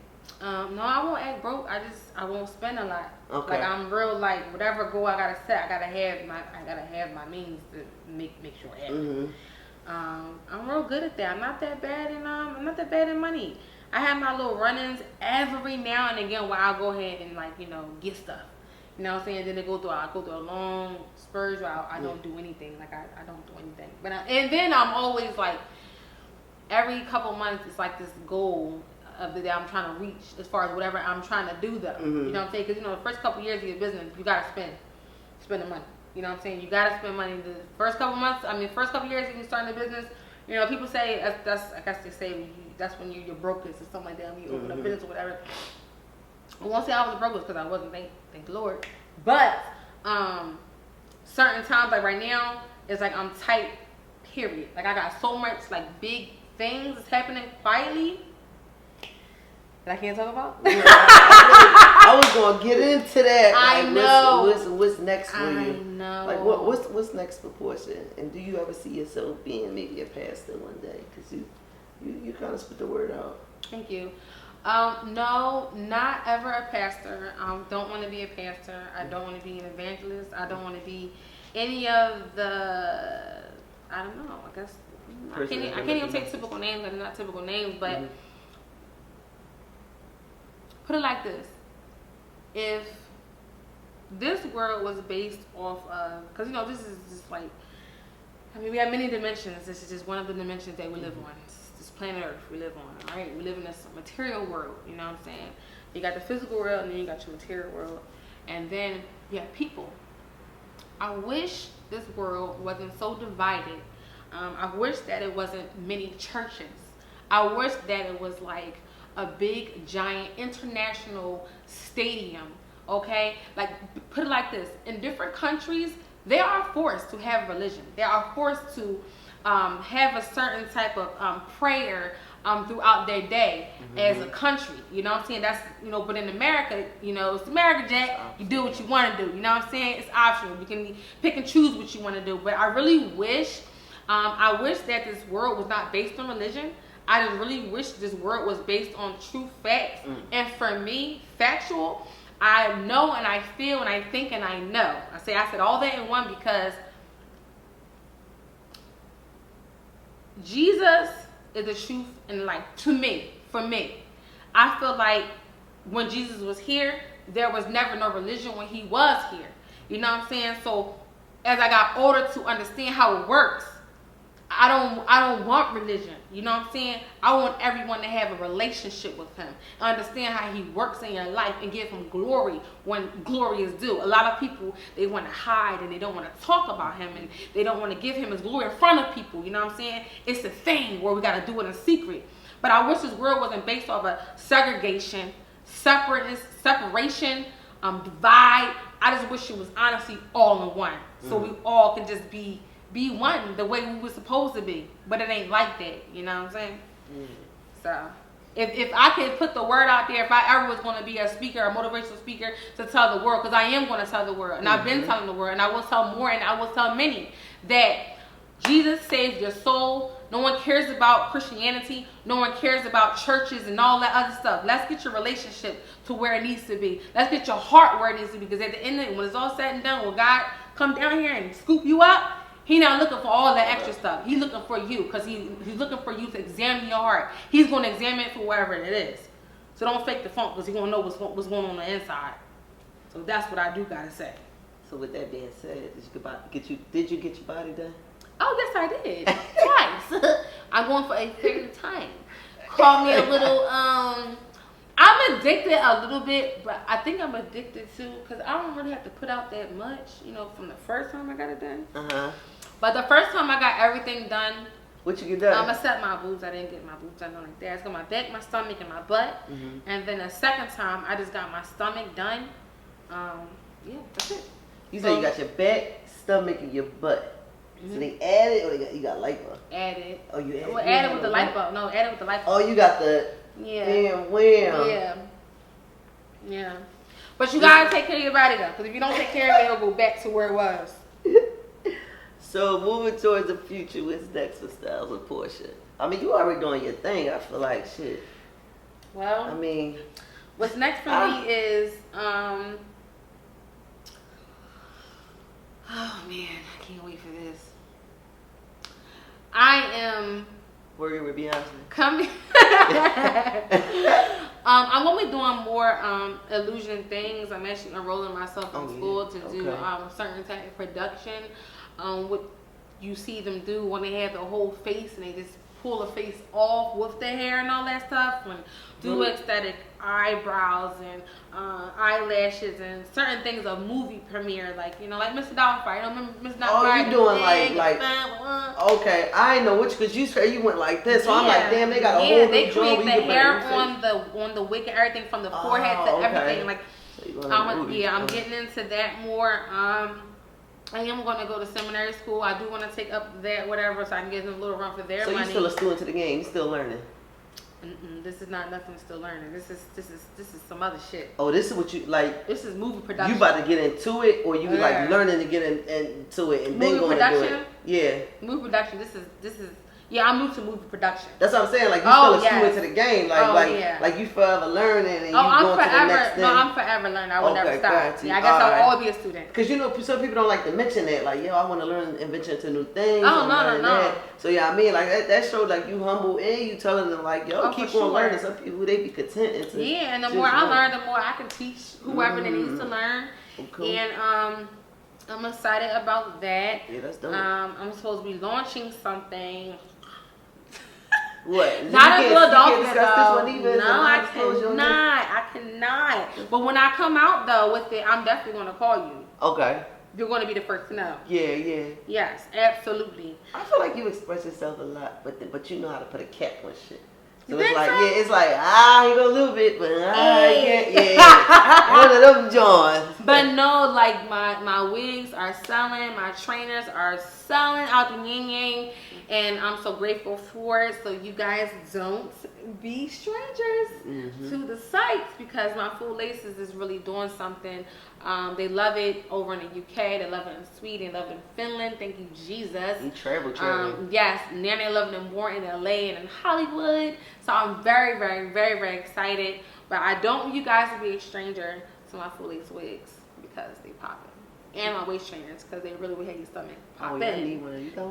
No, I won't act broke. I won't spend a lot. Okay. Like, I'm real, like, whatever goal I gotta set, I gotta have my means to make sure it happens. I'm real good at that. I'm not that bad in money. I have my little run-ins every now and again where I'll go ahead and, like, get stuff. You know what I'm saying? Then I go through a long spurge where I don't do anything. Like, I don't do anything. But and then I'm always like, every couple months it's like this goal of the day I'm trying to reach as far as whatever I'm trying to do though. You know what I'm saying? Because the first couple years of your business, you gotta spend the money. You know what I'm saying? You gotta spend money. The first couple months, first couple years of you starting the business, people say that's I guess they say that's when you're brokest or something like that. When you open a business or whatever. I won't say I was a broke because I wasn't, thank the Lord. But certain times, like right now, it's like I'm tight, period. Like I got so much like big things that's happening quietly that I can't talk about. I was gonna get into that. I know. What's next for you? I know. Like what's next for Porscha? And do you ever see yourself being maybe a pastor one day? Because you kind of spit the word out. Thank you. No, not ever a pastor. Don't want to be a pastor. I don't want to be an evangelist. I don't want to be any of the, I don't know, I guess, I can't even say typical names, because they're not typical names, but put it like this. If this world was based off of, because this is just like, we have many dimensions. This is just one of the dimensions that we live on. This planet Earth we live on, all right? We live in this material world, you know what I'm saying? You got the physical world, and then you got your material world, and then you have people. I wish this world wasn't so divided. I wish that it wasn't many churches. I wish that it was like a big, giant, international stadium, okay? Like, put it like this. In different countries, they are forced to have religion. They are forced to have a certain type of prayer throughout their day as a country. You know what I'm saying? That's, but in America, it's America, Jack. You do what you want to do. You know what I'm saying? It's optional. You can pick and choose what you want to do. But I really wish, I wish that this world was not based on religion. I just really wish this world was based on true facts. And for me, factual, I know and I feel and I think and I know. I said all that in one because Jesus is the truth and like for me. I feel like when Jesus was here, there was never no religion when he was here. You know what I'm saying? So as I got older to understand how it works, I don't want religion. You know what I'm saying? I want everyone to have a relationship with him. Understand how he works in your life and give him glory when glory is due. A lot of people, they want to hide and they don't want to talk about him and they don't want to give him his glory in front of people. You know what I'm saying? It's a thing where we got to do it in secret. But I wish this world wasn't based off of segregation, separateness, separation, divide. I just wish it was honestly all in one. So we all can just be one the way we were supposed to be. But it ain't like that. You know what I'm saying? So. If I could put the word out there, if I ever was going to be a speaker, a motivational speaker, to tell the world, because I am going to tell the world, and I've been telling the world, and I will tell more, and I will tell many, that Jesus saves your soul. No one cares about Christianity. No one cares about churches and all that other stuff. Let's get your relationship to where it needs to be. Let's get your heart where it needs to be, because at the end of it, when it's all said and done, when God come down here and scoop you up, He's not looking for all that extra stuff. He's looking for you, because he's looking for you to examine your heart. He's going to examine it for wherever it is. So don't fake the funk, because He's going to know what's going on the inside. So that's what I do got to say. So with that being said, did you get your body done? Oh, yes, I did. Twice. I'm going for a period of time. Call me a little, I'm addicted a little bit, but I think I'm addicted too, because I don't really have to put out that much, from the first time I got it done. Uh-huh. But the first time I got everything done, what you get done? Except my boobs. I didn't get my boobs done like that. I got my back, my stomach, and my butt. Mm-hmm. And then the second time, I just got my stomach done. Yeah, that's it. You said you got your back, stomach, and your butt. Mm-hmm. So they added, or you got lipo? Added. Oh, you added? Well, added with the lipo. No, added with the lipo. Oh, you got the... Yeah. Damn, wham. Yeah. Yeah. But you gotta take care of your body though, because if you don't take care of it, it'll go back to where it was. So moving towards the future, what's next for Stylez Of Porscha? I mean, you already doing your thing. I feel like shit. Well, I mean, what's next for me is oh man, I can't wait for this. I am working with Beyonce. Coming. I'm gonna be doing more illusion things. I'm actually enrolling myself in school to do certain type of production. What you see them do when they have the whole face and they just pull the face off with the hair and all that stuff, and do aesthetic eyebrows and eyelashes and certain things of movie premiere, like like Mr. Doubtfire. Remember Mr. Doubtfire? Oh, you doing like okay? I know which, because you said you went like this, so I'm like, damn, they got a whole they new create job the hair on the wig and everything, from the forehead to everything. Like, I'm getting into that more. I am going to go to seminary school. I do want to take up that whatever, so I can get them a little run for their money. So you still a student to the game? You still learning? This is not nothing still learning. This is some other shit. Oh, this is what you like. This is movie production. You about to get into it, or you like learning to get into it and then going to do it? Yeah. Movie production. This is. Yeah, I'm new to movie production. That's what I'm saying. Like, you still a student to the game. Like you forever learning and you going to the next thing. No, I'm forever learning. I will never stop. Yeah, I guess I'll always be a student. Because some people don't like to mention that. Like, I want to learn invention to new things. Oh, no. So yeah, I mean, like that shows like you humble and you telling them like, keep on learning. Some people, they be content into. Yeah, and the more I learn, the more I can teach whoever that needs to learn. Okay. And I'm excited about that. Yeah, that's dope. I'm supposed to be launching something. What? Not a Philadelphia though. No, I cannot. But when I come out though with it, I'm definitely going to call you. Okay. You're going to be the first to know. Yeah. Yes, absolutely. I feel like you express yourself a lot, but you know how to put a cap on shit. So it's like, it's like, you go a little bit, but yeah. One of them joints. But no, like my wigs are selling, my trainers are selling out the yin yang, and I'm so grateful for it. So you guys don't be strangers to the sites, because my full laces is really doing something. They love it over in the UK. They love it in Sweden. They love it in Finland. Thank you, Jesus. You travel. Yes. Now they're loving it more in LA and in Hollywood. So I'm very, very, very, very excited. But I don't want you guys to be a stranger to my full lace wigs, because they popping. And my waist trainers, because they really will have your stomach pop in.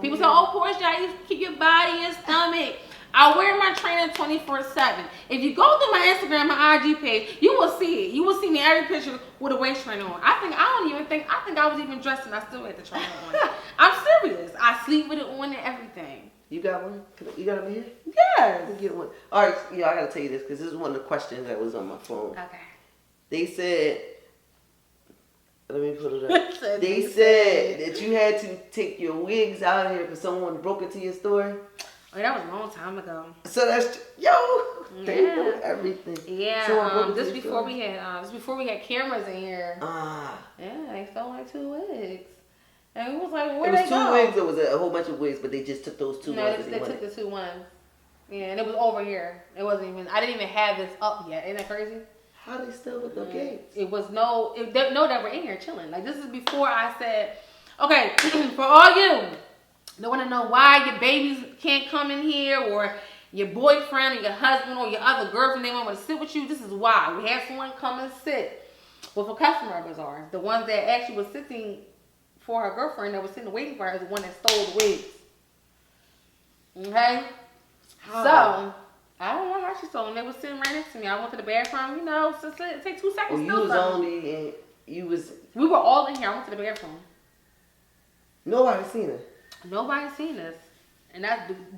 People say, Porscha, you keep your body and stomach. I wear my trainer 24/7. If you go through my Instagram, my IG page, you will see it. You will see me every picture with a waist trainer on. I think I was even dressed and I still had the trainer on. I'm serious. I sleep with it on and everything. You got one? You got it over here? Yes. Get one. All right, I got to tell you this, because this is one of the questions that was on my phone. Okay. They said, let me put it up. They said that you had to take your wigs out of here because someone broke into your store. Oh, that was a long time ago. So that's they know everything. Yeah, this before we had cameras in here. Yeah, they stole like 2 wigs, and we was like, where they go? It was 2 wigs. There was a whole bunch of wigs, but they just took those 2 ones. No, they took the 2 ones. Yeah, and it was over here. It wasn't even. I didn't even have this up yet. Isn't that crazy? How they still with no gates? It was no. They were in here chilling. Like this is before I said, okay, for all you that want to know why your babies can't come in here, or your boyfriend or your husband or your other girlfriend, they want to sit with you. This is why we had someone come and sit with a customer of ours. The one that actually was sitting for her girlfriend that was sitting waiting for her is the one that stole the wigs. Okay. So, I don't know how she stole them. They was sitting right next to me. I went to the bathroom, you know, so it take 2 seconds. Oh, you was only in, we were all in here. I went to the bathroom. Nobody seen us. Nobody seen us. And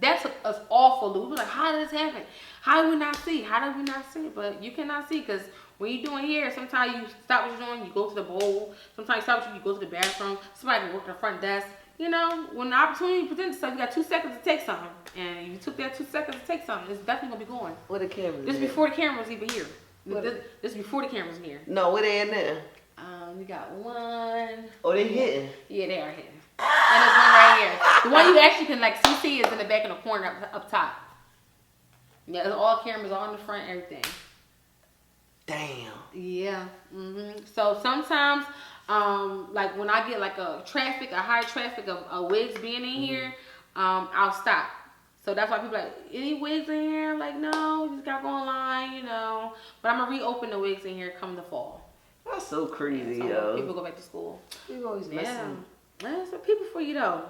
that's us awful. We were like, how did this happen? How did we not see? How did we not see? But you cannot see because when you're doing hair, sometimes you stop what you're doing, you go to the bowl. Sometimes you stop what you go to the bathroom. Somebody can work at the front desk. You know, when the opportunity presents itself, you got 2 seconds to take something. And you took that 2 seconds to take something, it's definitely going to be going. Where the cameras? This before the camera's even here. This before the camera's here. No, where they in there? We got one. Oh, they hitting? Yeah, they are hitting. And there's one right here. The one you actually can like see is in the back in the corner up top. Yeah, all cameras all in the front, everything. Damn. Yeah. So sometimes, like when I get like a high traffic of wigs being in here, I'll stop. So that's why people are like, any wigs in here? I'm like, no, you just gotta go online, you know. But I'm gonna reopen the wigs in here come the fall. That's so crazy, so yo. People go back to school. People always messing. That's what people for you though.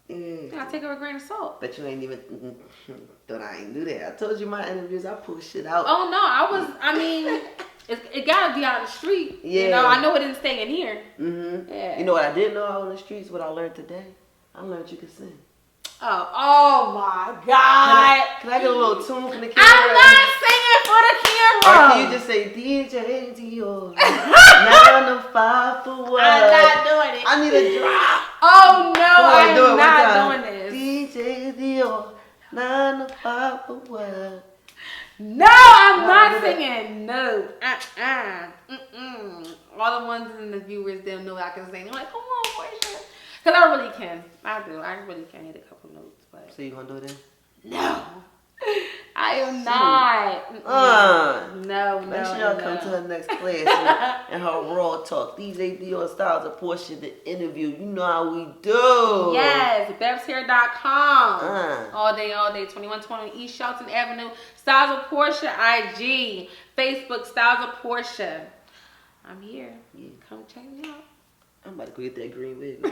Yeah. You gotta take it with a grain of salt. But you ain't even thought I ain't do that. I told you my interviews, I pull shit out. Oh no, it gotta be out in the street. Yeah. You know, I know it didn't stay in here. Yeah. You know what I didn't know out on the streets? What I learned today? I learned you could sing. Oh my God. Can I get a little tune from the camera? I'm not singing for the camera. Or can you just say DJ Dior 9 to 5 for what? I'm not doing it. I need a drop. Oh no, I'm not doing this. DJ Dior 9 to 5 for what? No, I'm not singing. No. All the ones in the viewers, they'll know I can sing. They're like, come on, Porscha. Because I really can. I do. I really can hit a couple notes. But So you gonna do it then? no. I am not. No. Make sure y'all come to her next class and her raw talk. DJ Dior Stylez Of Porscha, the interview. You know how we do. Yes, BAPShair.com. All day, 2120 East Shelton Avenue. Stylez Of Porscha IG. Facebook, Stylez Of Porscha. I'm here. Yeah. Come check me out. I'm about to go get that green wig.